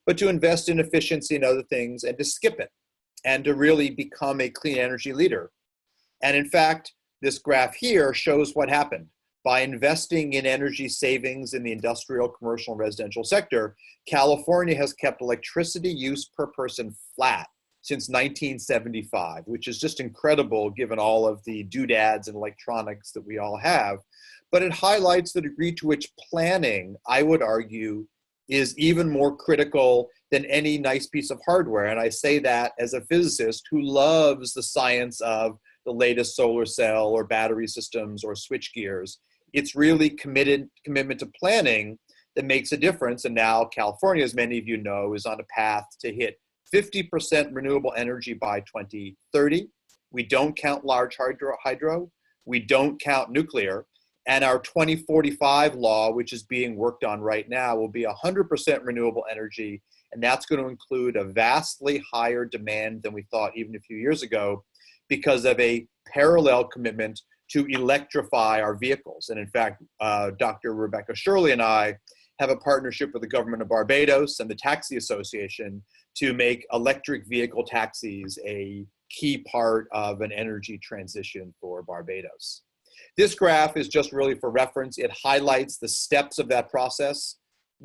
but to invest in efficiency and other things and to skip it and to really become a clean energy leader. And in fact, this graph here shows what happened. By investing in energy savings in the industrial, commercial, and residential sector, California has kept electricity use per person flat since 1975, which is just incredible given all of the doodads and electronics that we all have. But it highlights the degree to which planning, I would argue, is even more critical than any nice piece of hardware. And I say that as a physicist who loves the science of the latest solar cell or battery systems or switch gears. It's really commitment to planning that makes a difference. And now California, as many of you know, is on a path to hit 50% renewable energy by 2030. We don't count large hydro. We don't count nuclear. And our 2045 law, which is being worked on right now, will be 100% renewable energy. And that's going to include a vastly higher demand than we thought even a few years ago, because of a parallel commitment to electrify our vehicles. And in fact, Dr. Rebecca Shirley and I have a partnership with the government of Barbados and the Taxi Association to make electric vehicle taxis a key part of an energy transition for Barbados. This graph is just really for reference. It highlights the steps of that process: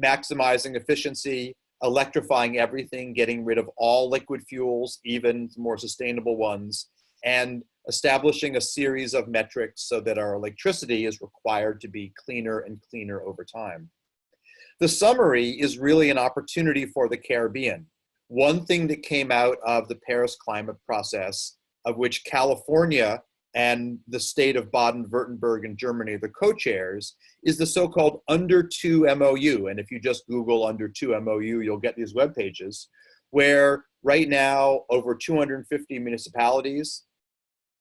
maximizing efficiency, electrifying everything, getting rid of all liquid fuels, even more sustainable ones, and establishing a series of metrics so that our electricity is required to be cleaner and cleaner over time. The summary is really an opportunity for the Caribbean. One thing that came out of the Paris climate process, of which California and the state of Baden-Württemberg in Germany are the co-chairs, is the so-called Under 2 MOU. And if you just Google Under 2 MOU, you'll get these web pages where right now over 250 municipalities,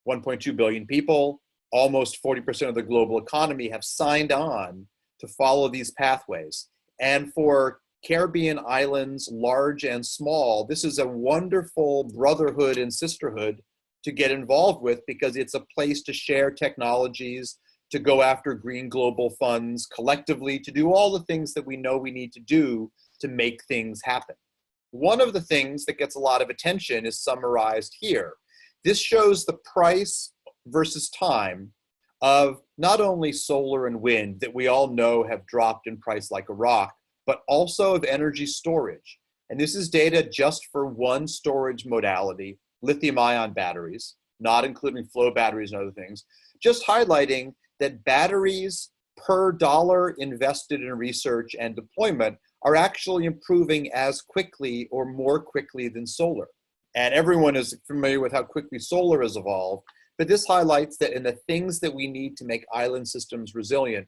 1.2 billion people, almost 40% of the global economy have signed on to follow these pathways. And for Caribbean islands, large and small, this is a wonderful brotherhood and sisterhood to get involved with, because it's a place to share technologies, to go after green global funds collectively, to do all the things that we know we need to do to make things happen. One of the things that gets a lot of attention is summarized here. This shows the price versus time of not only solar and wind that we all know have dropped in price like a rock, but also of energy storage. And this is data just for one storage modality, lithium-ion batteries, not including flow batteries and other things, just highlighting that batteries per dollar invested in research and deployment are actually improving as quickly or more quickly than solar. And everyone is familiar with how quickly solar has evolved, but this highlights that in the things that we need to make island systems resilient,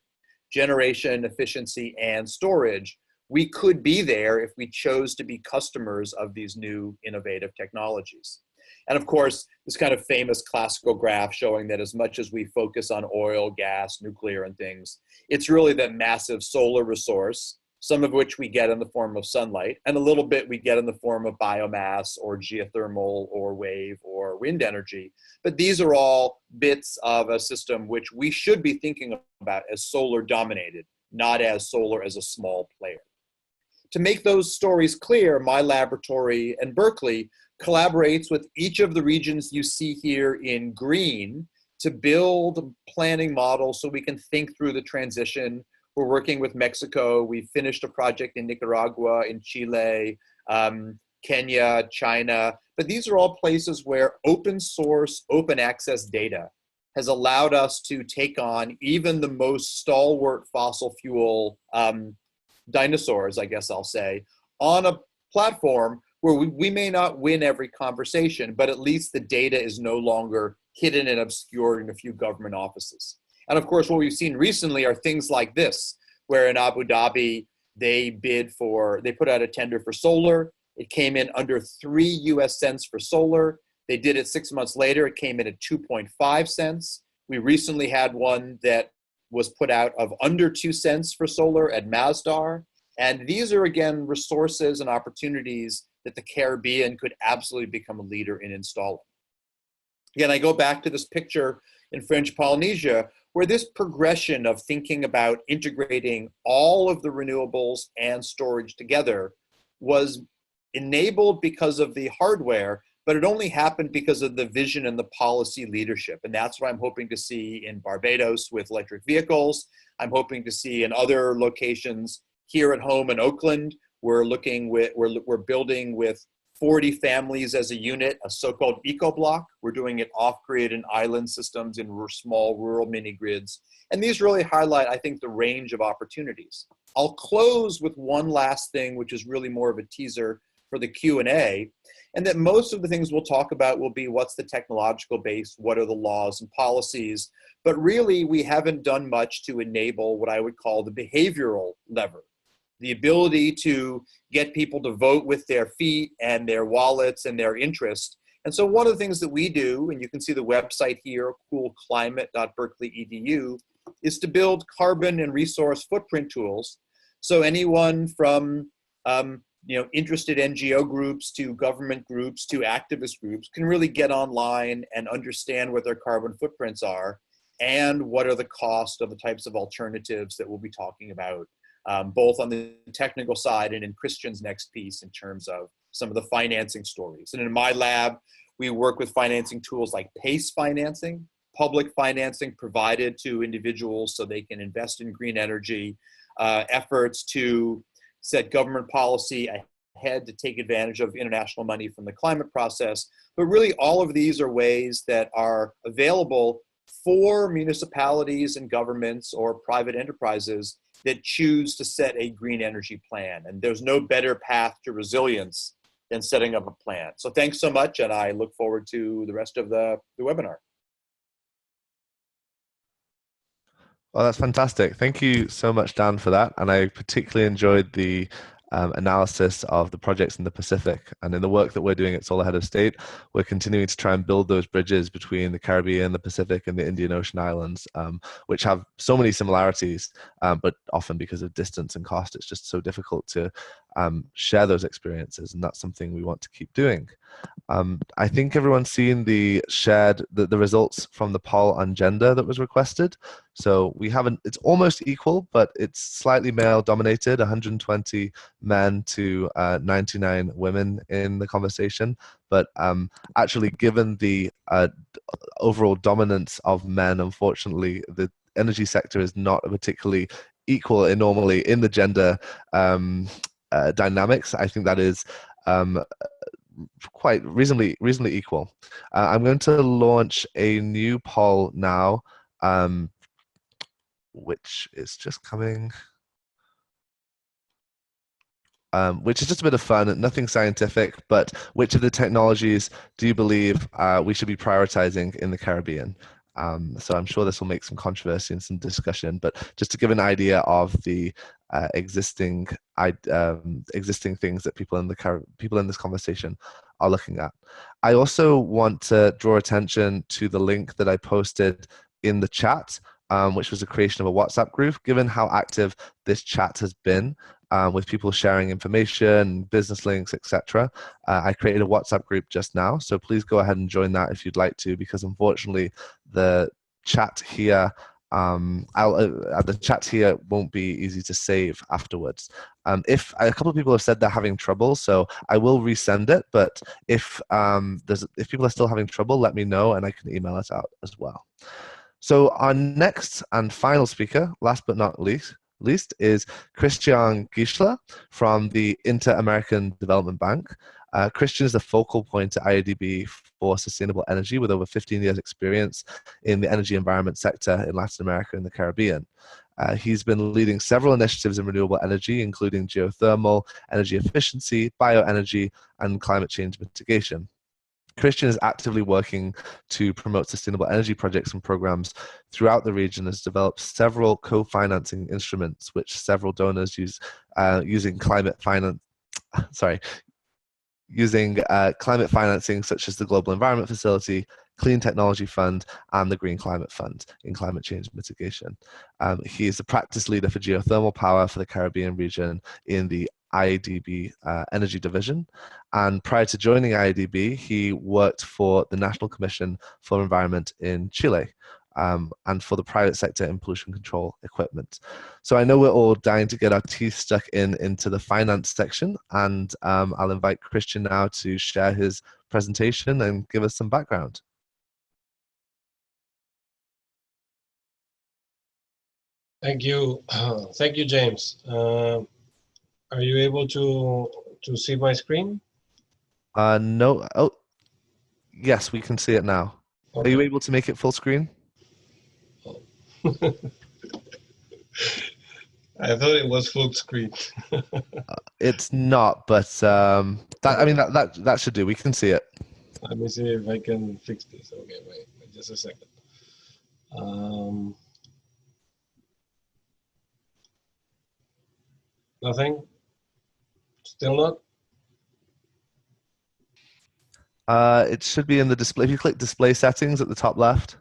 generation, efficiency, and storage, we could be there if we chose to be customers of these new innovative technologies. And of course, this kind of famous classical graph showing that as much as we focus on oil, gas, nuclear, and things, it's really that massive solar resource, some of which we get in the form of sunlight, and a little bit we get in the form of biomass or geothermal or wave or wind energy. But these are all bits of a system which we should be thinking about as solar dominated, not as solar as a small player. To make those stories clear, my laboratory and Berkeley collaborates with each of the regions you see here in green to build planning models so we can think through the transition. We're working with Mexico. We finished a project in Nicaragua, in Chile, Kenya, China. But these are all places where open source, open access data has allowed us to take on even the most stalwart fossil fuel dinosaurs, I guess I'll say, on a platform where we may not win every conversation, but at least the data is no longer hidden and obscured in a few government offices. And of course, what we've seen recently are things like this, where in Abu Dhabi, they put out a tender for solar. It came in under 3 US cents for solar. They did it 6 months later. It came in at 2.5 cents. We recently had one that was put out of under 2 cents for solar at Masdar. And these are, again, resources and opportunities that the Caribbean could absolutely become a leader in installing. Again, I go back to this picture in French Polynesia, where this progression of thinking about integrating all of the renewables and storage together was enabled because of the hardware, but it only happened because of the vision and the policy leadership. And that's what I'm hoping to see in Barbados with electric vehicles. I'm hoping to see in other locations here at home in Oakland. We're building with 40 families as a unit, a so-called eco-block. We're doing it off-grid and island systems in small rural mini-grids. And these really highlight, I think, the range of opportunities. I'll close with one last thing, which is really more of a teaser for the Q&A, and that most of the things we'll talk about will be what's the technological base, what are the laws and policies, but really we haven't done much to enable what I would call the behavioral lever. The ability to get people to vote with their feet and their wallets and their interest. And so one of the things that we do, and you can see the website here, coolclimate.berkeley.edu, is to build carbon and resource footprint tools. So anyone from interested NGO groups to government groups to activist groups can really get online and understand what their carbon footprints are and what are the cost of the types of alternatives that we'll be talking about. Both on the technical side and in Christiaan's next piece in terms of some of the financing stories. And in my lab, we work with financing tools like PACE financing, public financing provided to individuals so they can invest in green energy, efforts to set government policy ahead to take advantage of international money from the climate process. But really all of these are ways that are available for municipalities and governments or private enterprises that choose to set a green energy plan. And there's no better path to resilience than setting up a plan. So thanks so much, and I look forward to the rest of the webinar. Well, that's fantastic. Thank you so much, Dan, for that. And I particularly enjoyed the analysis of the projects in the Pacific. And in the work that we're doing at Solar Head of State, we're continuing to try and build those bridges between the Caribbean, the Pacific, and the Indian Ocean Islands, which have so many similarities, but often because of distance and cost, it's just so difficult to share those experiences. And that's something we want to keep doing. I think everyone's seen the results from the poll on gender that was requested. So we haven't, it's almost equal, but it's slightly male dominated, 120 men to 99 women in the conversation. But actually, given the overall dominance of men, unfortunately, the energy sector is not particularly equal normally in the gender dynamics. I think that is quite reasonably equal. I'm going to launch a new poll now. which is just coming. Which is just a bit of fun, nothing scientific, but which of the technologies do you believe we should be prioritizing in the Caribbean? So I'm sure this will make some controversy and some discussion, but just to give an idea of the existing things that people in this conversation are looking at. I also want to draw attention to the link that I posted in the chat, which was the creation of a WhatsApp group. Given how active this chat has been, with people sharing information, business links, etc. I created a WhatsApp group just now, so please go ahead and join that if you'd like to, because unfortunately the chat here won't be easy to save afterwards. If a couple of people have said they're having trouble, so I will resend it, but if people are still having trouble, let me know and I can email it out as well. So our next and final speaker, last but not least, is Christiaan Gischler from the Inter-American Development Bank. Christiaan is the focal point at IADB for sustainable energy with over 15 years experience in the energy environment sector in Latin America and the Caribbean. He's been leading several initiatives in renewable energy, including geothermal, energy efficiency, bioenergy, and climate change mitigation. Christiaan is actively working to promote sustainable energy projects and programs throughout the region, has developed several co-financing instruments which several donors use using climate financing such as the Global Environment Facility, Clean Technology Fund, and the Green Climate Fund in climate change mitigation. He is the practice leader for geothermal power for the Caribbean region in the IADB Energy Division. And prior to joining IADB, he worked for the National Commission for Environment in Chile, and for the private sector in pollution control equipment. So I know we're all dying to get our teeth stuck into the finance section, and I'll invite Christiaan now to share his presentation and give us some background. Thank you. Thank you, James. Are you able to see my screen? No. Oh, yes, we can see it now. Okay. Are you able to make it full screen? I thought it was full screen. It's not, but that should do. We can see it. Let me see if I can fix this. Okay, wait just a second. Nothing? Still not? It should be in the display. If you click display settings at the top left.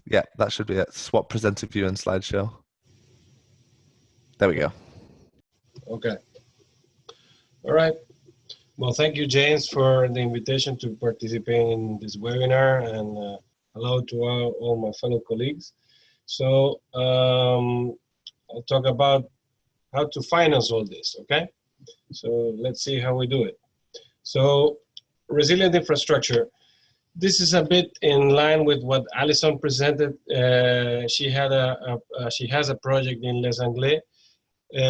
Yeah, that should be it. Swap presenter view and slideshow. There we go. Okay. All right. Well, thank you, James, for the invitation to participate in this webinar, and hello to all my fellow colleagues. So I'll talk about how to finance all this, okay? So let's see how we do it. So resilient infrastructure. This is a bit in line with what Allison presented. She has a project in Les Anglais.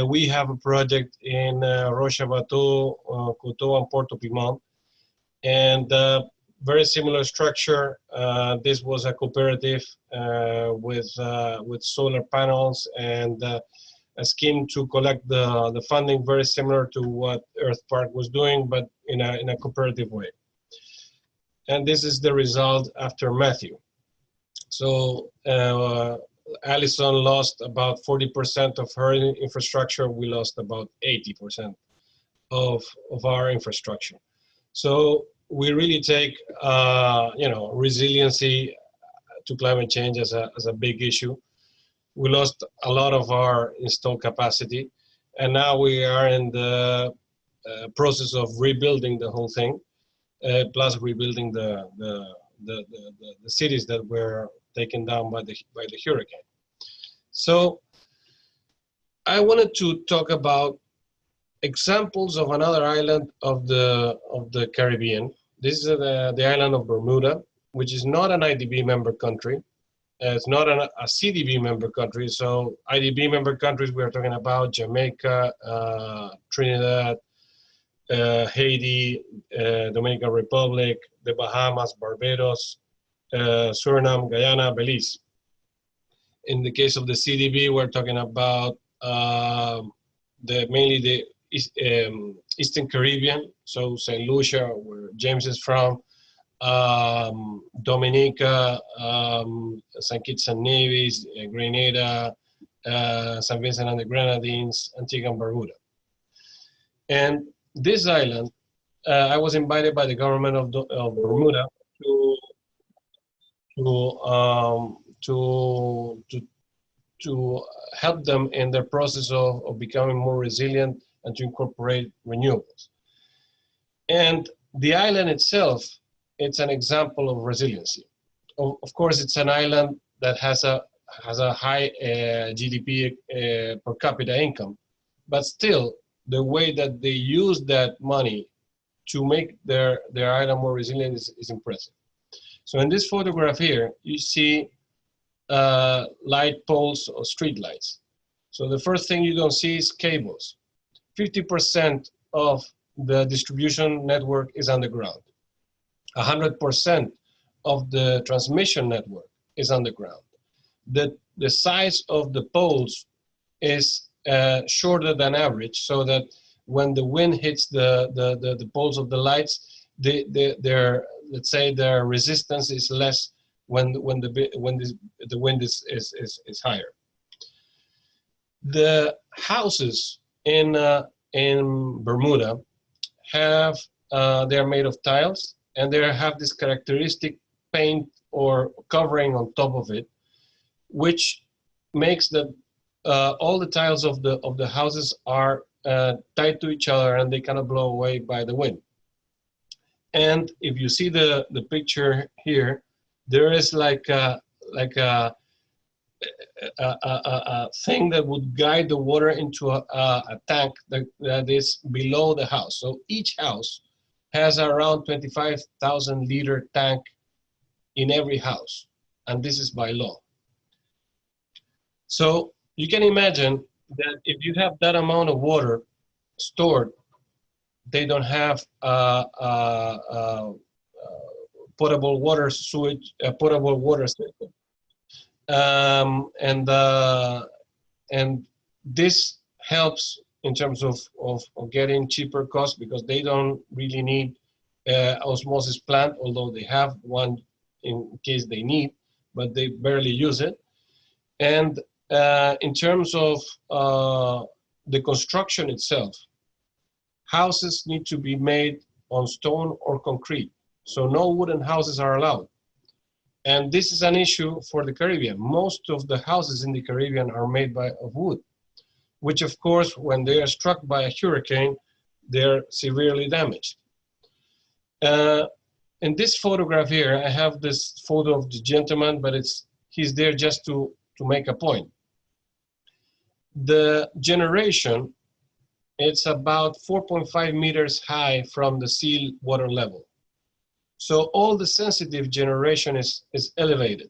We have a project in Rocha Bateau, Coteau, and Port-au-Piment. And very similar structure. This was a cooperative with solar panels and a scheme to collect the funding, very similar to what Earthspark was doing, but in a cooperative way. And this is the result after Matthew. So Allison lost about 40% of her infrastructure. We lost about 80% of our infrastructure. So we really take resiliency to climate change as a big issue. We lost a lot of our installed capacity, and now we are in the process of rebuilding the whole thing, plus rebuilding the cities that were taken down by the hurricane. So I wanted to talk about examples of another island of the Caribbean. This is the island of Bermuda, which is not an IDB member country. It's not a CDB member country. So IDB member countries, we are talking about Jamaica, Trinidad, Haiti, Dominican Republic, the Bahamas, Barbados, Suriname, Guyana, Belize. In the case of the CDB, we're talking about mainly the Eastern Caribbean, so St. Lucia, where James is from, Dominica, St. Kitts and Nevis, Grenada, St. Vincent and the Grenadines, Antigua and Barbuda. And this island, I was invited by the government of Bermuda to help them in their process of becoming more resilient and to incorporate renewables. And the island itself, it's an example of resiliency. Of course, it's an island that has a high GDP per capita income, but still the way that they use that money to make their island more resilient is impressive. So in this photograph here, you see light poles or street lights. So the first thing you don't see is cables. 50% of the distribution network is underground. 100% of the transmission network is underground. The size of the poles is shorter than average, so that when the wind hits the poles of the lights, let's say their resistance is less when the wind is higher. The houses in Bermuda have they are made of tiles, and they have this characteristic paint or covering on top of it, which makes that all the tiles of the houses are tied to each other, and they kind of blow away by the wind. And if you see the picture here, there is like a thing that would guide the water into a tank that is below the house. So each house has around 25,000 liter tank in every house, and this is by law. So you can imagine that if you have that amount of water stored, they don't have potable water sewage, potable water system, and this helps in terms of getting cheaper costs, because they don't really need osmosis plant, although they have one in case they need, but they barely use it. And in terms of the construction itself, houses need to be made on stone or concrete, so no wooden houses are allowed. And this is an issue for the Caribbean. Most of the houses in the Caribbean are made of wood, which of course, when they are struck by a hurricane, they're severely damaged. In this photograph here, I have this photo of the gentleman, but he's there just to make a point. The generation, it's about 4.5 meters high from the sea water level. So all the sensitive generation is elevated.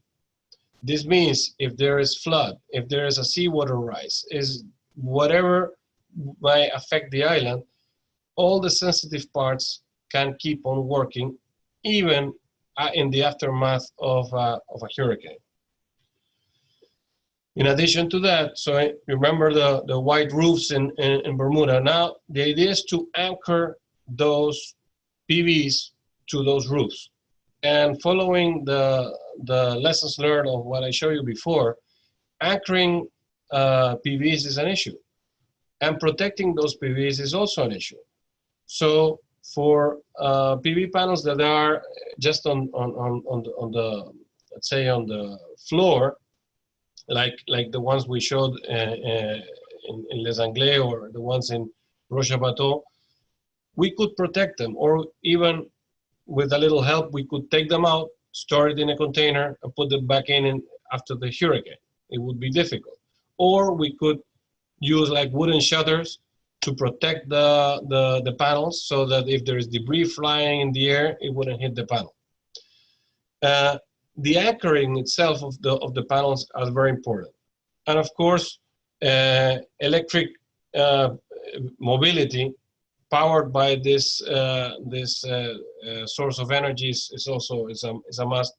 This means if there is flood, if there is a seawater rise, is whatever might affect the island, all the sensitive parts can keep on working, even in the aftermath of a hurricane. In addition to that, so remember the white roofs in Bermuda. Now, the idea is to anchor those PVs to those roofs. And following the lessons learned of what I showed you before, anchoring PVs is an issue. And protecting those PVs is also an issue. So for PV panels that are just on the, let's say on the floor, like the ones we showed in Les Anglais or the ones in Roche-Bateau, we could protect them, or even with a little help, we could take them out, store it in a container, and put them back in after the hurricane. It would be difficult. Or we could use like wooden shutters to protect the panels, so that if there is debris flying in the air, it wouldn't hit the panel. The anchoring itself of the panels are very important. And of course, electric mobility powered by this source of energy is also a must,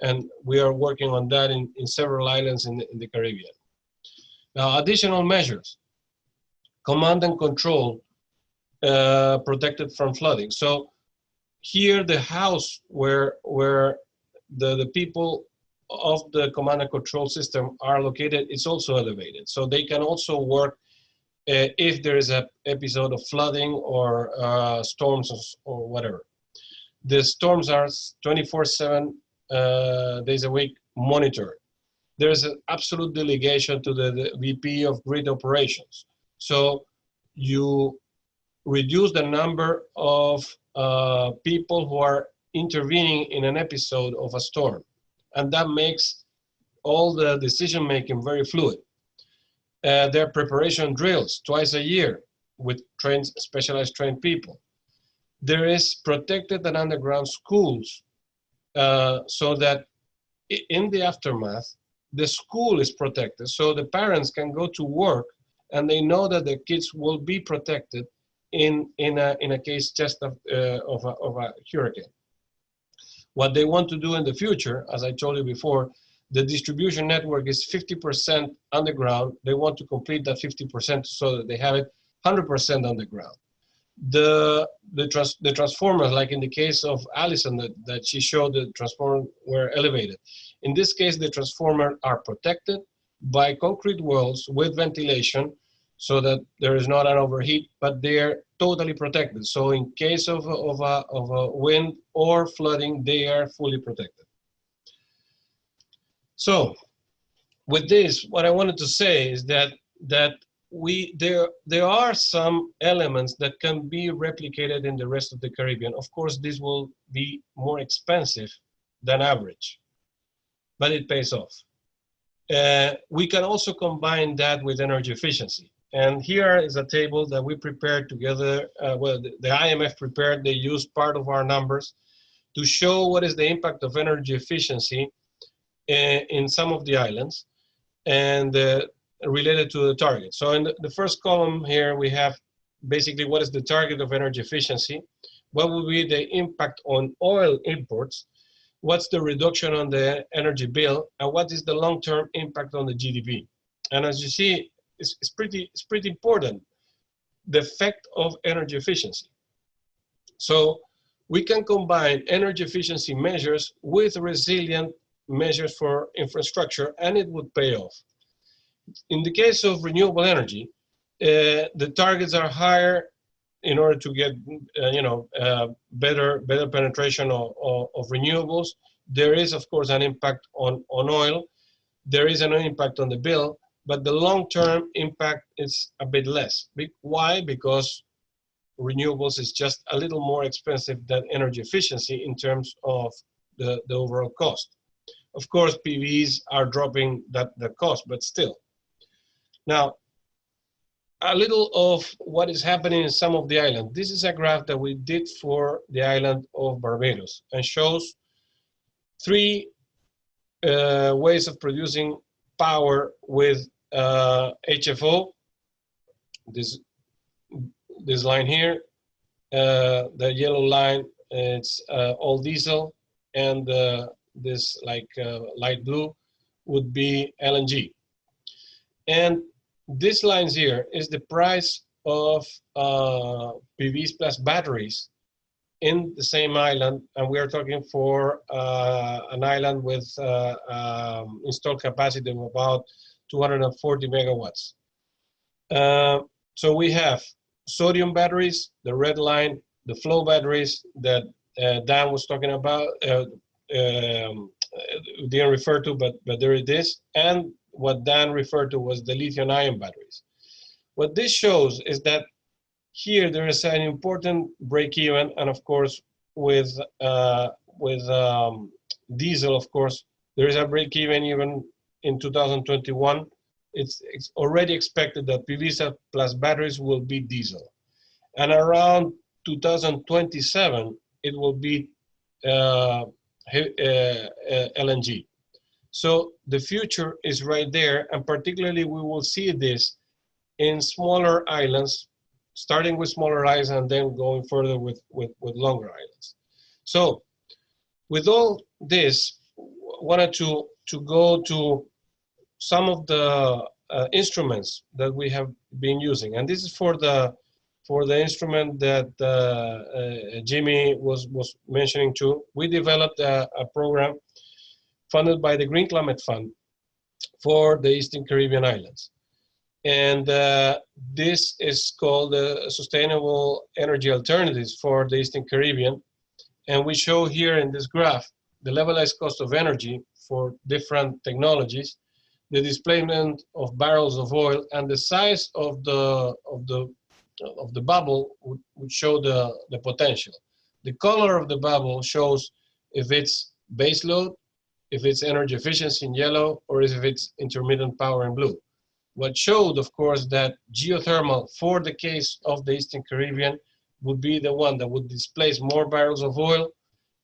and we are working on that in several islands in the Caribbean. Now, additional measures: command and control protected from flooding. So here, the house where the people of the command and control system are located is also elevated, so they can also work if there is an episode of flooding or storms or whatever. The storms are 24/7 days a week monitored. There is an absolute delegation to the VP of grid operations. So you reduce the number of people who are intervening in an episode of a storm, and that makes all the decision making very fluid. There are preparation drills twice a year with specialized trained people. There is protected and underground schools so that in the aftermath, the school is protected, so the parents can go to work and they know that their kids will be protected in a case just of a hurricane. What they want to do in the future, as I told you before, the distribution network is 50% underground. They want to complete that 50% so that they have it 100% underground. The transformers, like in the case of Allison that she showed, the transformers were elevated. In this case, the transformers are protected by concrete walls with ventilation so that there is not an overheat, but they're totally protected. So in case of a wind or flooding, they are fully protected. So with this, what I wanted to say is that there are some elements that can be replicated in the rest of the Caribbean. Of course, this will be more expensive than average, but it pays off. We can also combine that with energy efficiency. And here is a table that we prepared together. Well, the IMF prepared. They used part of our numbers to show what is the impact of energy efficiency in some of the islands and related to the target. So in the first column here, we have basically what is the target of energy efficiency, what will be the impact on oil imports, what's the reduction on the energy bill, and what is the long-term impact on the GDP. And as you see, it's pretty important, the effect of energy efficiency. So we can combine energy efficiency measures with resilient measures for infrastructure, and it would pay off. In the case of renewable energy, the targets are higher in order to get better penetration of renewables. There is, of course, an impact on oil. There is an impact on the bill, but the long-term impact is a bit less. Why? Because renewables is just a little more expensive than energy efficiency in terms of the overall cost. Of course, PVs are dropping the cost, but still. Now, a little of what is happening in some of the islands. This is a graph that we did for the island of Barbados and shows three ways of producing power with HFO. This line here, the yellow line, it's all diesel, and this light blue would be LNG. And this lines here is the price of PVs plus batteries in the same island, and we are talking for an island with installed capacity of about 240 megawatts. So we have sodium batteries, the red line, the flow batteries that Dan was talking about, didn't refer to, but there it is, and what Dan referred to was the lithium-ion batteries. What this shows is that here there is an important break-even, and of course with diesel, of course, there is a break-even even in 2021. It's already expected that PVs plus batteries will be diesel. And around 2027, it will be LNG. So the future is right there, and particularly we will see this in smaller islands starting with smaller islands and then going further with longer islands. So with all this, wanted to go to some of the instruments that we have been using, and this is for the instrument that Jimmy was mentioning too. We developed a program funded by the Green Climate Fund for the Eastern Caribbean islands, and this is called Sustainable Energy Alternatives for the Eastern Caribbean. And we show here in this graph the levelized cost of energy for different technologies, the displacement of barrels of oil, and the size of the bubble would show the potential. The color of the bubble shows if it's base load, if it's energy efficiency in yellow, or if it's intermittent power in blue. What showed, of course, that geothermal, for the case of the Eastern Caribbean, would be the one that would displace more barrels of oil,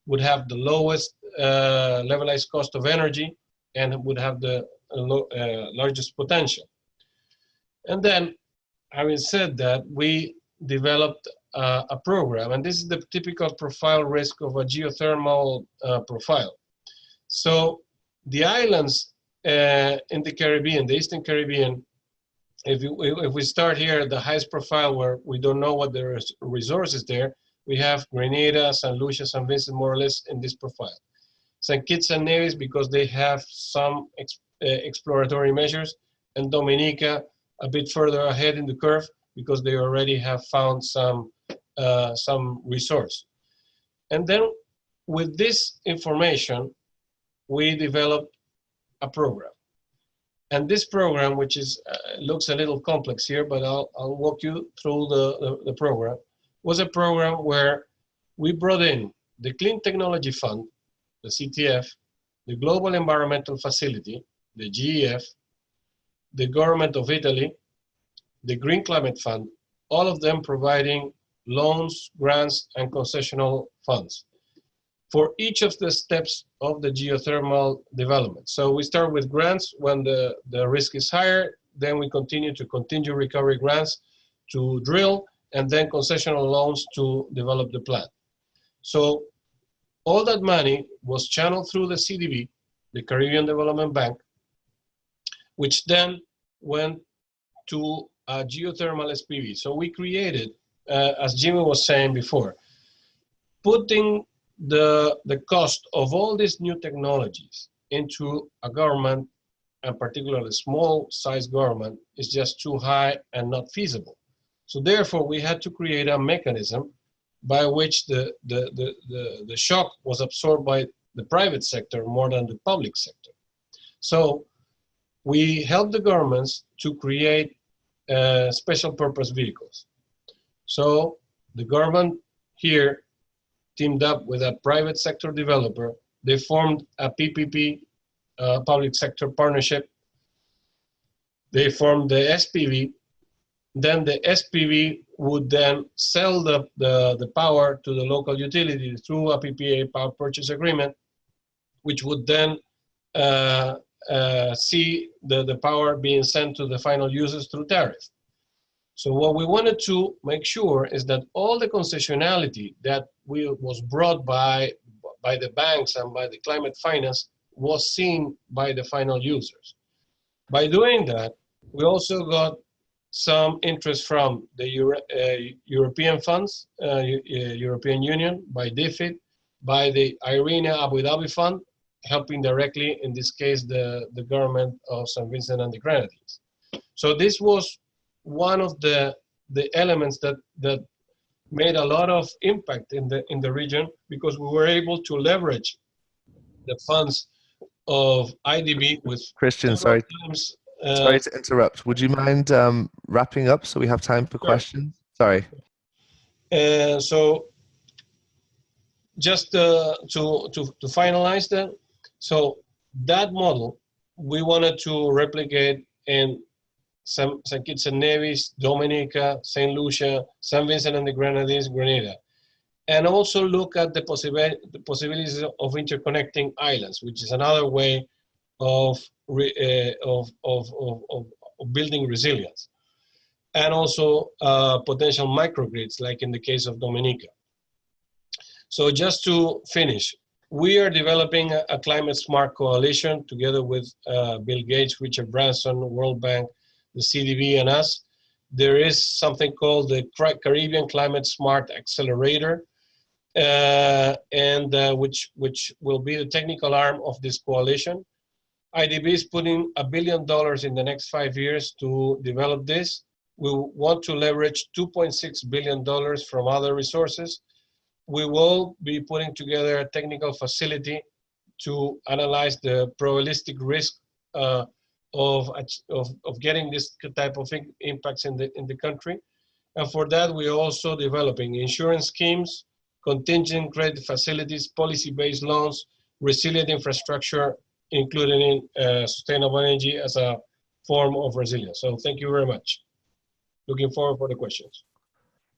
would have the lowest levelized cost of energy, and would have the largest potential. And then, having said that, we developed a program, and this is the typical profile risk of a geothermal profile. So the islands in the Caribbean, the Eastern Caribbean, if we start here at the highest profile where we don't know what the resources there, we have Grenada, St. Lucia, St. Vincent, more or less in this profile. St. Kitts and Nevis, because they have some exploratory measures, and Dominica a bit further ahead in the curve because they already have found some resource. And then with this information, we developed a program. And this program, which is looks a little complex here, but I'll walk you through the program, was a program where we brought in the Clean Technology Fund, the CTF, the Global Environmental Facility, the GEF, the Government of Italy, the Green Climate Fund, all of them providing loans, grants, and concessional funds for each of the steps of the geothermal development. So we start with grants when the risk is higher, then we continue to contingent recovery grants to drill, and then concessional loans to develop the plant. So all that money was channeled through the CDB, the Caribbean Development Bank, which then went to a geothermal SPV. So we created, as Jimmy was saying before, putting the cost of all these new technologies into a government, and particularly small size government, is just too high and not feasible. So therefore we had to create a mechanism by which the shock was absorbed by the private sector more than the public sector. So we helped the governments to create special purpose vehicles. So the government here teamed up with a private sector developer. They formed a PPP, public sector partnership. They formed the SPV. Then the SPV would then sell the power to the local utility through a PPA, power purchase agreement, which would then see the power being sent to the final users through tariff. So what we wanted to make sure is that all the concessionality that was brought by the banks and by the climate finance was seen by the final users. By doing that, we also got some interest from the European funds, European Union, by DFID, by the IRENA Abu Dhabi Fund, helping directly, in this case, the government of St. Vincent and the Grenadines. So this was one of the elements that made a lot of impact in the region, because we were able to leverage the funds of IDB with Christiaan, sorry to interrupt. Would you mind wrapping up so we have time for questions? Sorry. So just to finalize that, so that model we wanted to replicate in St. Kitts and Nevis, Dominica, St. Lucia, St. Vincent and the Grenadines, Grenada, and also look at the possibilities of interconnecting islands, which is another way of building resilience. and also potential microgrids, like in the case of Dominica. So just to finish, we are developing a climate smart coalition together with Bill Gates, Richard Branson, World Bank, the CDB, and us. There is something called the Caribbean Climate Smart Accelerator, which will be the technical arm of this coalition. IDB is putting $1 billion in the next 5 years to develop this. We want to leverage $2.6 billion from other resources. We will be putting together a technical facility to analyze the probabilistic risk of getting this type of impacts in the country. And for that, we're also developing insurance schemes, contingent credit facilities, policy-based loans, resilient infrastructure, including sustainable energy as a form of resilience. So thank you very much. Looking forward for the questions.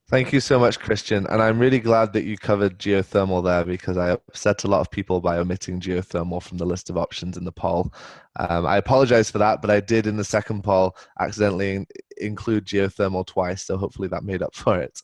Thank you so much, Christiaan. And I'm really glad that you covered geothermal there, because I upset a lot of people by omitting geothermal from the list of options in the poll. I apologize for that, but I did in the second poll accidentally include geothermal twice, so hopefully that made up for it.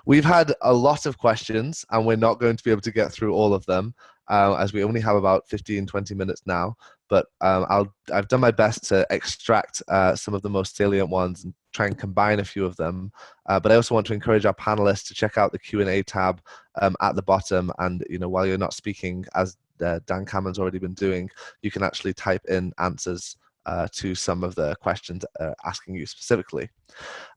We've had a lot of questions, and we're not going to be able to get through all of them, as we only have about 15-20 minutes now. But I've done my best to extract some of the most salient ones and try and combine a few of them. But I also want to encourage our panelists to check out the Q&A tab at the bottom. And while you're not speaking, as Dan Kammen's already been doing, you can actually type in answers to some of the questions asking you specifically.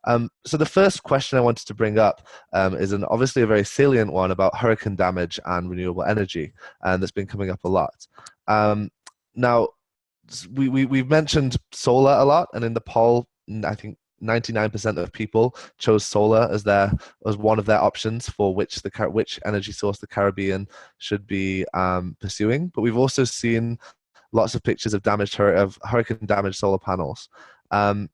So the first question I wanted to bring up is obviously a very salient one about hurricane damage and renewable energy, and that's been coming up a lot. Now, we've mentioned solar a lot, and in the poll, I think 99% of people chose solar as one of their options for which energy source the Caribbean should be pursuing. But we've also seen lots of pictures of hurricane damaged solar panels. And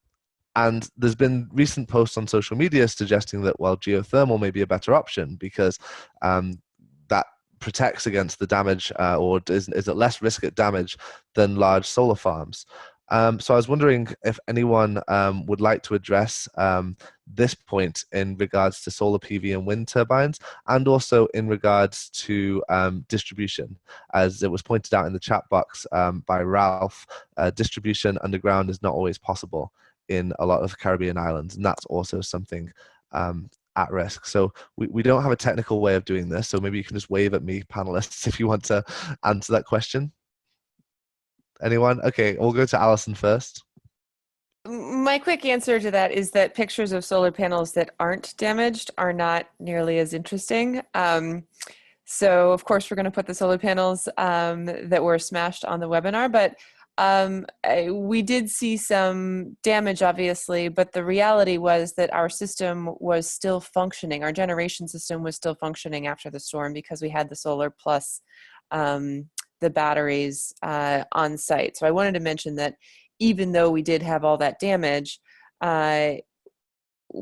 there's been recent posts on social media suggesting that, well, geothermal may be a better option because that protects against the damage or is at less risk at damage than large solar farms. So I was wondering if anyone would like to address this point in regards to solar PV and wind turbines, and also in regards to distribution. As it was pointed out in the chat box by Ralph, distribution underground is not always possible in a lot of Caribbean islands, and that's also something at risk. So we don't have a technical way of doing this, so maybe you can just wave at me, panelists, if you want to answer that question. Anyone? Okay, we'll go to Allison first. My quick answer to that is that pictures of solar panels that aren't damaged are not nearly as interesting. So of course we're going to put the solar panels that were smashed on the webinar, but we did see some damage, obviously, but the reality was that our system was still functioning. Our generation system was still functioning after the storm because we had the solar plus the batteries on site. So I wanted to mention that even though we did have all that damage,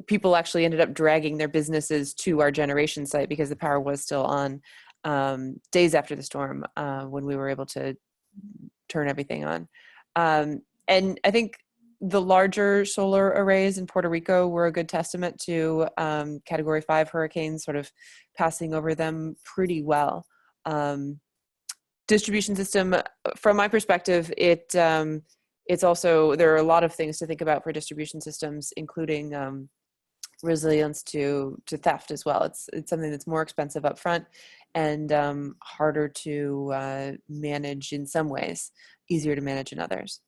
people actually ended up dragging their businesses to our generation site because the power was still on days after the storm when we were able to turn everything on. And I think the larger solar arrays in Puerto Rico were a good testament to Category 5 hurricanes sort of passing over them pretty well. Distribution system, from my perspective, it's also, there are a lot of things to think about for distribution systems, including resilience to theft as well. It's something that's more expensive up front and harder to manage in some ways, easier to manage in others.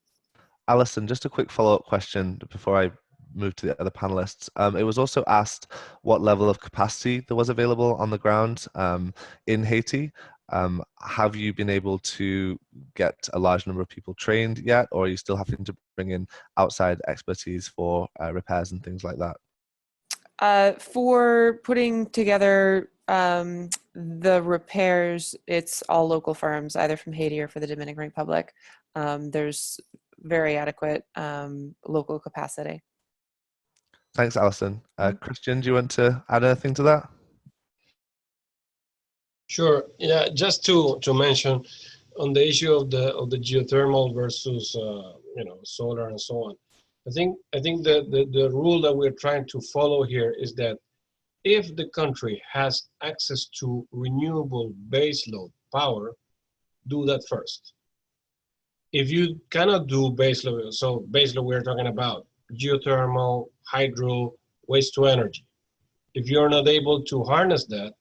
Allison, just a quick follow-up question before I move to the other panelists. It was also asked what level of capacity there was available on the ground in Haiti. Have you been able to get a large number of people trained yet, or are you still having to bring in outside expertise for repairs and things like that? For putting together the repairs, it's all local firms, either from Haiti or for the Dominican Republic. There's very adequate local capacity. Thanks, Allison. Christiaan, do you want to add anything to that? Sure. Yeah, just to mention on the issue of the geothermal versus solar and so on. I think the rule that we're trying to follow here is that if the country has access to renewable baseload power, do that first. If you cannot do baseload, so baseload we're talking about geothermal, hydro, waste to energy. If you're not able to harness that,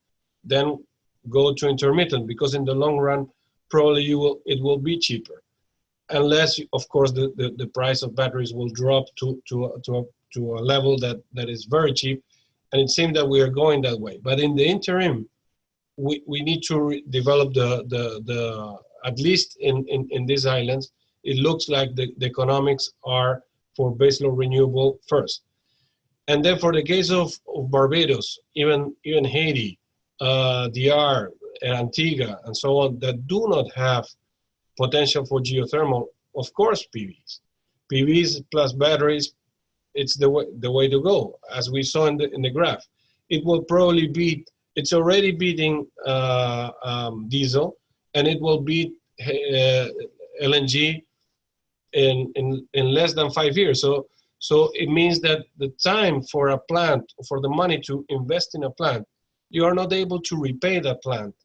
then go to intermittent, because in the long run, probably it will be cheaper. Unless, of course, the price of batteries will drop to a level that is very cheap. And it seems that we are going that way. But in the interim, we need to develop at least in these islands, it looks like the economics are for baseload renewable first. And then for the case of Barbados, even Haiti, DR, and Antigua, and so on, that do not have potential for geothermal, of course, PVs. PVs plus batteries, it's the way to go. As we saw in the graph, it will probably beat, it's already beating diesel, and it will beat LNG in less than 5 years. So it means that the time for a plant, for the money to invest in a plant, you are not able to repay that plant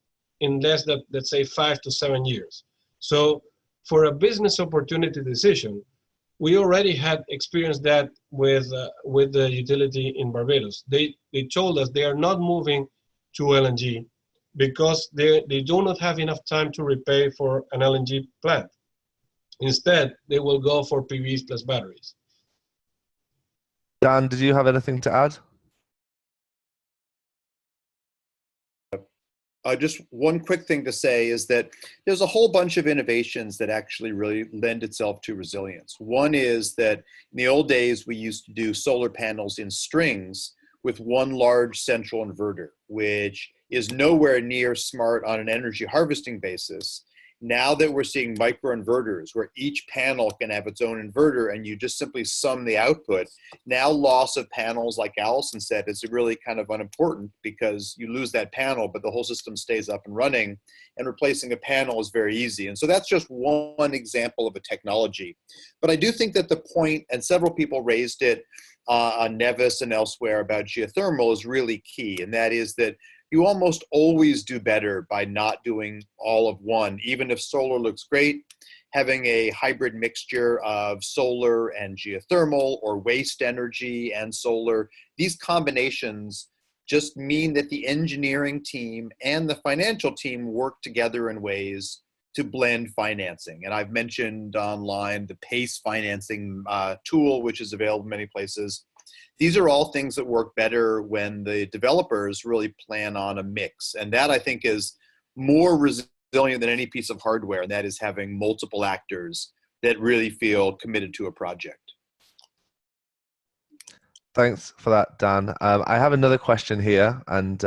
in less than, let's say, 5 to 7 years. So for a business opportunity decision, we already had experienced that with the utility in Barbados. They told us they are not moving to LNG because they do not have enough time to repay for an LNG plant. Instead, they will go for PVs plus batteries. Dan, did you have anything to add? Just one quick thing to say is that there's a whole bunch of innovations that actually really lend itself to resilience. One is that in the old days, we used to do solar panels in strings with one large central inverter, which is nowhere near smart on an energy harvesting basis. Now that we're seeing microinverters where each panel can have its own inverter and you just simply sum the output, now loss of panels, like Allison said, is really kind of unimportant because you lose that panel, but the whole system stays up and running, and replacing a panel is very easy. And so that's just one example of a technology. But I do think that the point, and several people raised it on Nevis and elsewhere about geothermal, is really key, and that is that you almost always do better by not doing all of one. Even if solar looks great, having a hybrid mixture of solar and geothermal, or waste energy and solar, these combinations just mean that the engineering team and the financial team work together in ways to blend financing. And I've mentioned online the PACE financing tool, which is available in many places. These are all things that work better when the developers really plan on a mix. And that, I think, is more resilient than any piece of hardware, and that is having multiple actors that really feel committed to a project. Thanks for that, Dan. I have another question here, and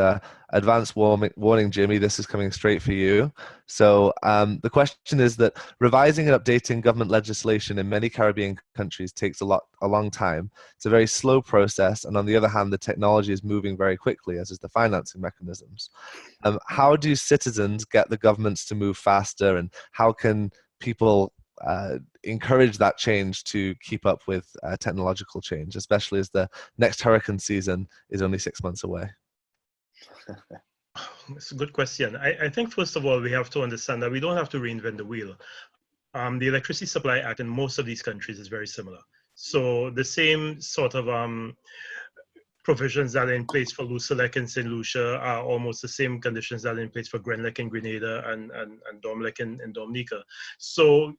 advance warning, Jimmy, this is coming straight for you. So the question is that revising and updating government legislation in many Caribbean countries takes a long time. It's a very slow process, and on the other hand, the technology is moving very quickly, as is the financing mechanisms. How do citizens get the governments to move faster, and how can people encourage that change to keep up with technological change, especially as the next hurricane season is only 6 months away? It's a good question. I think, first of all, we have to understand that we don't have to reinvent the wheel. The Electricity Supply Act in most of these countries is very similar. So the same sort of provisions that are in place for Lucia and St. Lucia are almost the same conditions that are in place for Grenlec and Grenada and Domlec and Dominica. So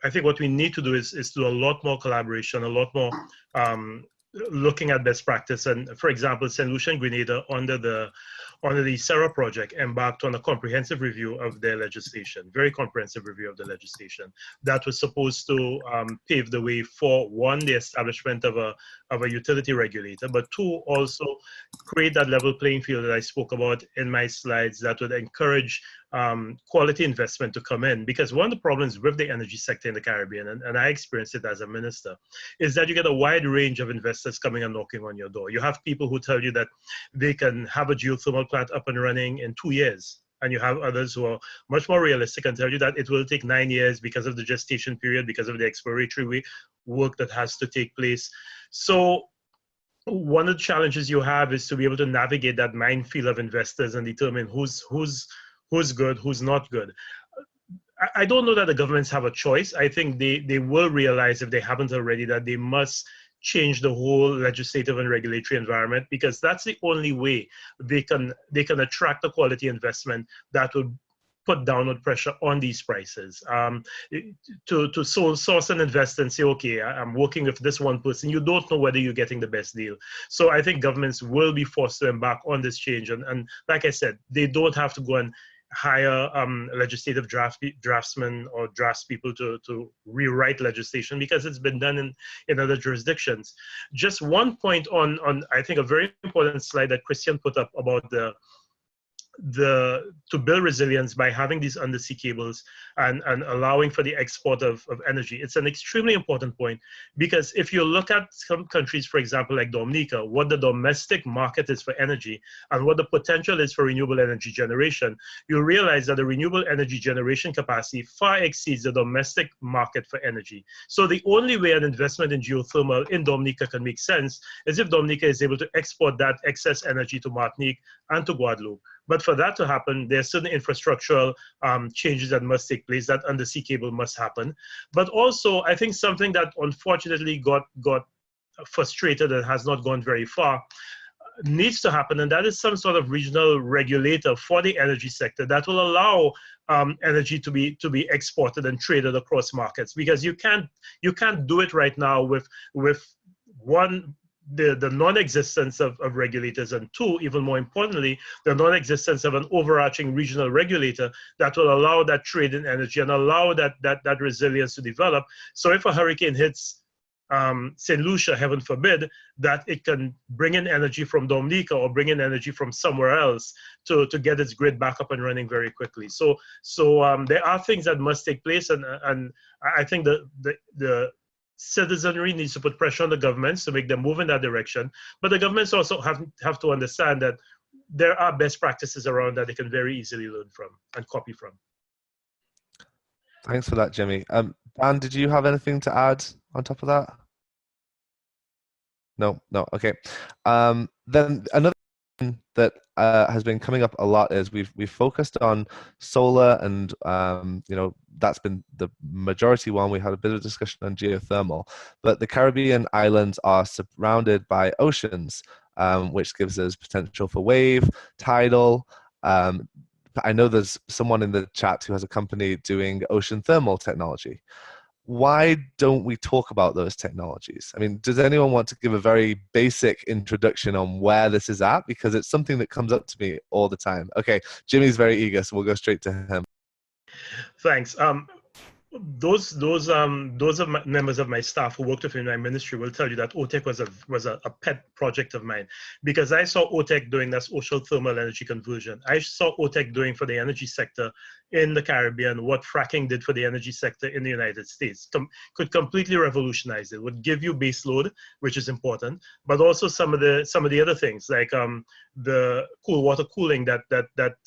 I think what we need to do is do a lot more collaboration, a lot more looking at best practice. And for example, St. Lucia and Grenada under the SERA project embarked on a comprehensive review of their legislation, very comprehensive review of the legislation that was supposed to pave the way for, one, the establishment of a utility regulator, but two, also create that level playing field that I spoke about in my slides that would encourage quality investment to come in. Because one of the problems with the energy sector in the Caribbean, and I experienced it as a minister, is that you get a wide range of investors coming and knocking on your door. You have people who tell you that they can have a geothermal plant up and running in 2 years. And you have others who are much more realistic and tell you that it will take 9 years because of the gestation period, because of the exploratory work that has to take place. So one of the challenges you have is to be able to navigate that minefield of investors and determine who's good, who's not good. I don't know that the governments have a choice. I think they will realize, if they haven't already, that they must change the whole legislative and regulatory environment, because that's the only way they can attract the quality investment that will put downward pressure on these prices. To source and invest and say, okay, I'm working with this one person, you don't know whether you're getting the best deal. So I think governments will be forced to embark on this change. And like I said, they don't have to go and hire legislative draftsmen or draftspeople to rewrite legislation, because it's been done in other jurisdictions. Just one point on I think a very important slide that Christiaan put up about to build resilience by having these undersea cables and allowing for the export of energy. It's an extremely important point, because if you look at some countries, for example, like Dominica, what the domestic market is for energy and what the potential is for renewable energy generation, you'll realize that the renewable energy generation capacity far exceeds the domestic market for energy. So the only way an investment in geothermal in Dominica can make sense is if Dominica is able to export that excess energy to Martinique and to Guadeloupe. But for that to happen, there are certain infrastructural changes that must take place. That undersea cable must happen. But also, I think something that unfortunately got frustrated and has not gone very far needs to happen, and that is some sort of regional regulator for the energy sector that will allow energy to be exported and traded across markets. Because you can't do it right now with one, the non-existence of regulators, and two, even more importantly, the non-existence of an overarching regional regulator that will allow that trade in energy and allow that resilience to develop. So if a hurricane hits St. Lucia, heaven forbid, that it can bring in energy from Dominica or bring in energy from somewhere else to get its grid back up and running very quickly. So there are things that must take place, and I think the citizenry needs to put pressure on the governments to make them move in that direction. But the governments also have to understand that there are best practices around that they can very easily learn from and copy from. Thanks for that, Jimmy. Dan, did you have anything to add on top of that? No. Okay. Then another thing that has been coming up a lot is we've focused on solar, and that's been the majority one. We had a bit of discussion on geothermal, but the Caribbean islands are surrounded by oceans, which gives us potential for wave, tidal. I know there's someone in the chat who has a company doing ocean thermal technology. Why don't we talk about those technologies? I mean, does anyone want to give a very basic introduction on where this is at? Because it's something that comes up to me all the time. Okay, Jimmy's very eager, so we'll go straight to him. Thanks. Those members of my staff who worked with me in my ministry will tell you that OTEC was a pet project of mine, because I saw OTEC doing this ocean thermal energy conversion. I saw OTEC doing for the energy sector in the Caribbean what fracking did for the energy sector in the United States. Could completely revolutionize it. Would give you base load, which is important, but also some of the other things like the cool water cooling that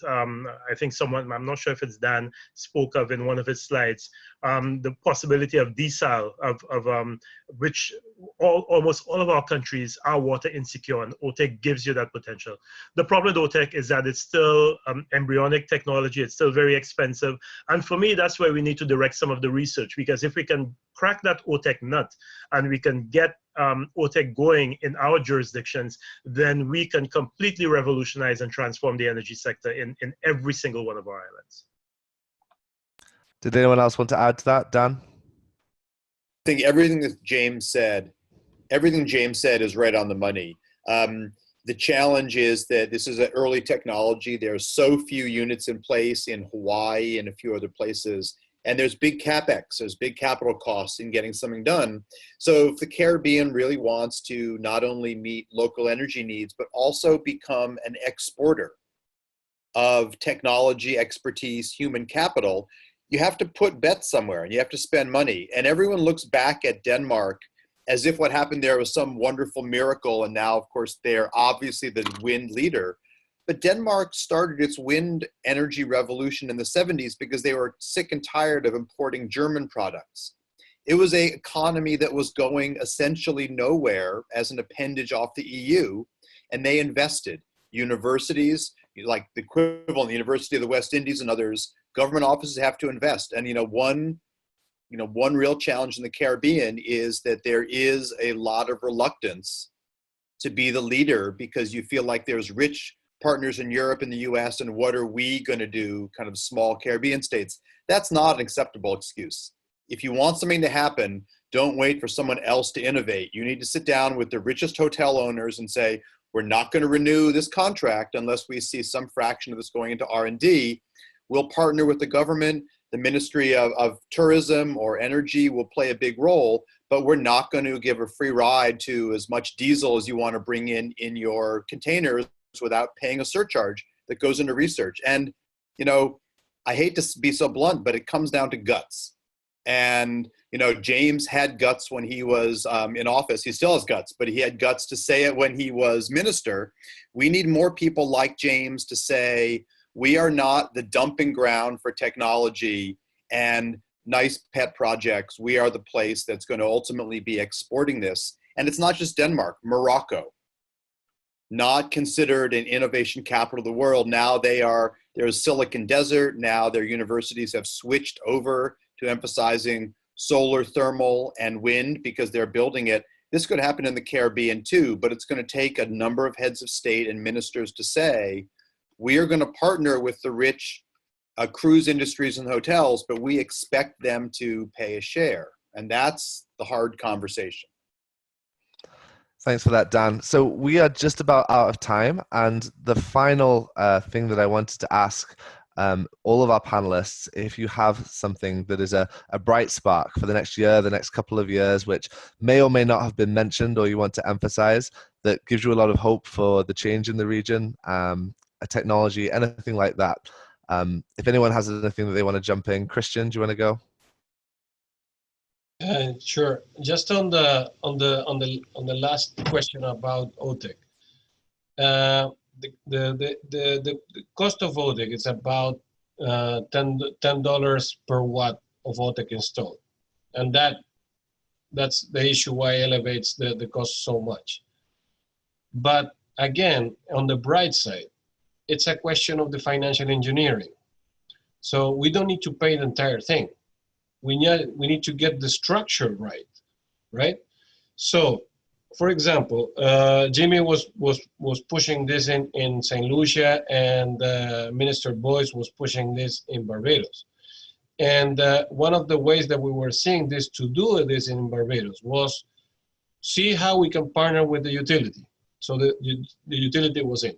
I think someone, I'm not sure if it's Dan, spoke of in one of his slides. The possibility of desal, of which almost all of our countries are water insecure, and OTEC gives you that potential. The problem with OTEC is that it's still embryonic technology. It's still very expensive, and for me, that's where we need to direct some of the research, because if we can crack that OTEC nut and we can get OTEC going in our jurisdictions, then we can completely revolutionize and transform the energy sector in every single one of our islands. Did anyone else want to add to that, Dan? I think everything James said is right on the money. The challenge is that this is an early technology. There are so few units in place in Hawaii and a few other places, and there's big capex, there's big capital costs in getting something done. So if the Caribbean really wants to not only meet local energy needs, but also become an exporter of technology, expertise, human capital, you have to put bets somewhere and you have to spend money. And everyone looks back at Denmark as if what happened there was some wonderful miracle. And now, of course, they're obviously the wind leader. But Denmark started its wind energy revolution in the 70s because they were sick and tired of importing German products. It was an economy that was going essentially nowhere as an appendage off the EU, and they invested. Universities, like the equivalent, the University of the West Indies and others, government offices have to invest. And one real challenge in the Caribbean is that there is a lot of reluctance to be the leader because you feel like there's rich partners in Europe and the US, and what are we going to do, kind of small Caribbean states? That's not an acceptable excuse. If you want something to happen, don't wait for someone else to innovate. You need to sit down with the richest hotel owners and say, we're not going to renew this contract unless we see some fraction of this going into R&D. We'll partner with the government. The Ministry of Tourism or Energy will play a big role, but we're not going to give a free ride to as much diesel as you want to bring in your containers without paying a surcharge that goes into research. And, I hate to be so blunt, but it comes down to guts. And, James had guts when he was in office. He still has guts, but he had guts to say it when he was minister. We need more people like James to say, we are not the dumping ground for technology and nice pet projects. We are the place that's going to ultimately be exporting this. And it's not just Denmark, Morocco, not considered an innovation capital of the world. Now there's Silicon Desert. Now their universities have switched over to emphasizing solar, thermal, and wind because they're building it. This could happen in the Caribbean too, but it's going to take a number of heads of state and ministers to say, we are going to partner with the rich cruise industries and hotels, but we expect them to pay a share. And that's the hard conversation. Thanks for that, Dan. So we are just about out of time. And the final thing that I wanted to ask all of our panelists, if you have something that is a bright spark for the next year, the next couple of years, which may or may not have been mentioned or you want to emphasize, that gives you a lot of hope for the change in the region, a technology, anything like that. If anyone has anything that they want to jump in, Christiaan, do you want to go? Sure. Just on the last question about OTEC, the cost of OTEC is about $10 per watt of OTEC installed, and that's the issue why it elevates the cost so much. But again, on the bright side, it's a question of the financial engineering. So we don't need to pay the entire thing. We need to get the structure right? So, for example, Jimmy was pushing this in St. Lucia, and Minister Boyce was pushing this in Barbados. And one of the ways that we were seeing this to do this in Barbados was see how we can partner with the utility. So the utility was in.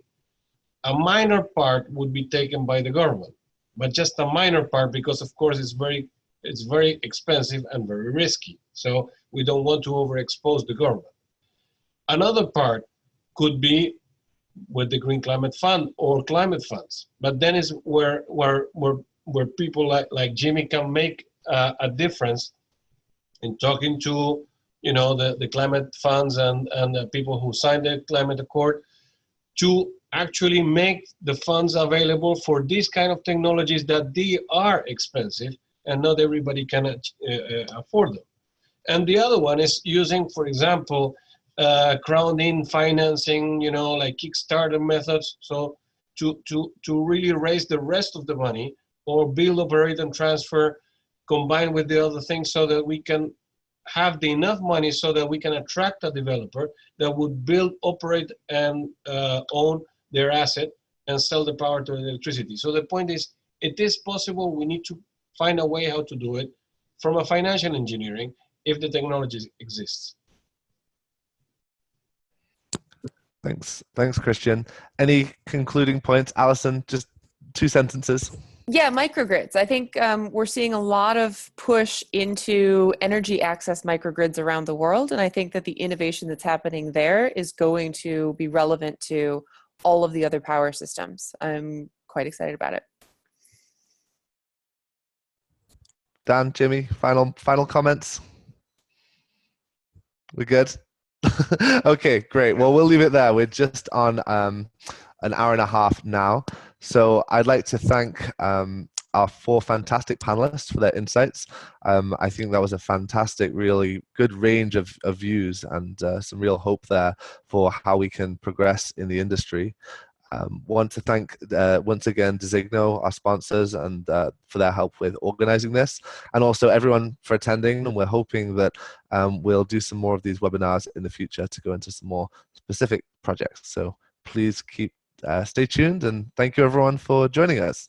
A minor part would be taken by the government, but just a minor part because, of course, it's very expensive and very risky. So we don't want to overexpose the government. Another part could be with the Green Climate Fund or climate funds, but then is where people like Jimmy can make a difference in talking to the climate funds and the people who signed the climate accord to actually make the funds available for these kind of technologies that they are expensive and not everybody can afford them. And the other one is using, for example, crowding financing, like Kickstarter methods. So to really raise the rest of the money or build, operate, and transfer combined with the other things so that we can have enough money so that we can attract a developer that would build, operate, and own their asset and sell the power to electricity. So the point is, it is possible. We need to find a way how to do it from a financial engineering if the technology exists. Thanks, Christiaan. Any concluding points, Allison? Just 2 sentences. Yeah, microgrids. I think we're seeing a lot of push into energy access microgrids around the world. And I think that the innovation that's happening there is going to be relevant to all of the other power systems. I'm quite excited about it. Dan, Jimmy, final comments? We good? Okay, great. Well, we'll leave it there. We're just on an hour and a half now. So I'd like to thank our 4 fantastic panelists for their insights. I think that was a fantastic, really good range of views, and some real hope there for how we can progress in the industry. Want to thank once again Designo, our sponsors, and for their help with organizing this, and also everyone for attending. And we're hoping that we'll do some more of these webinars in the future to go into some more specific projects. So please stay tuned, and thank you everyone for joining us.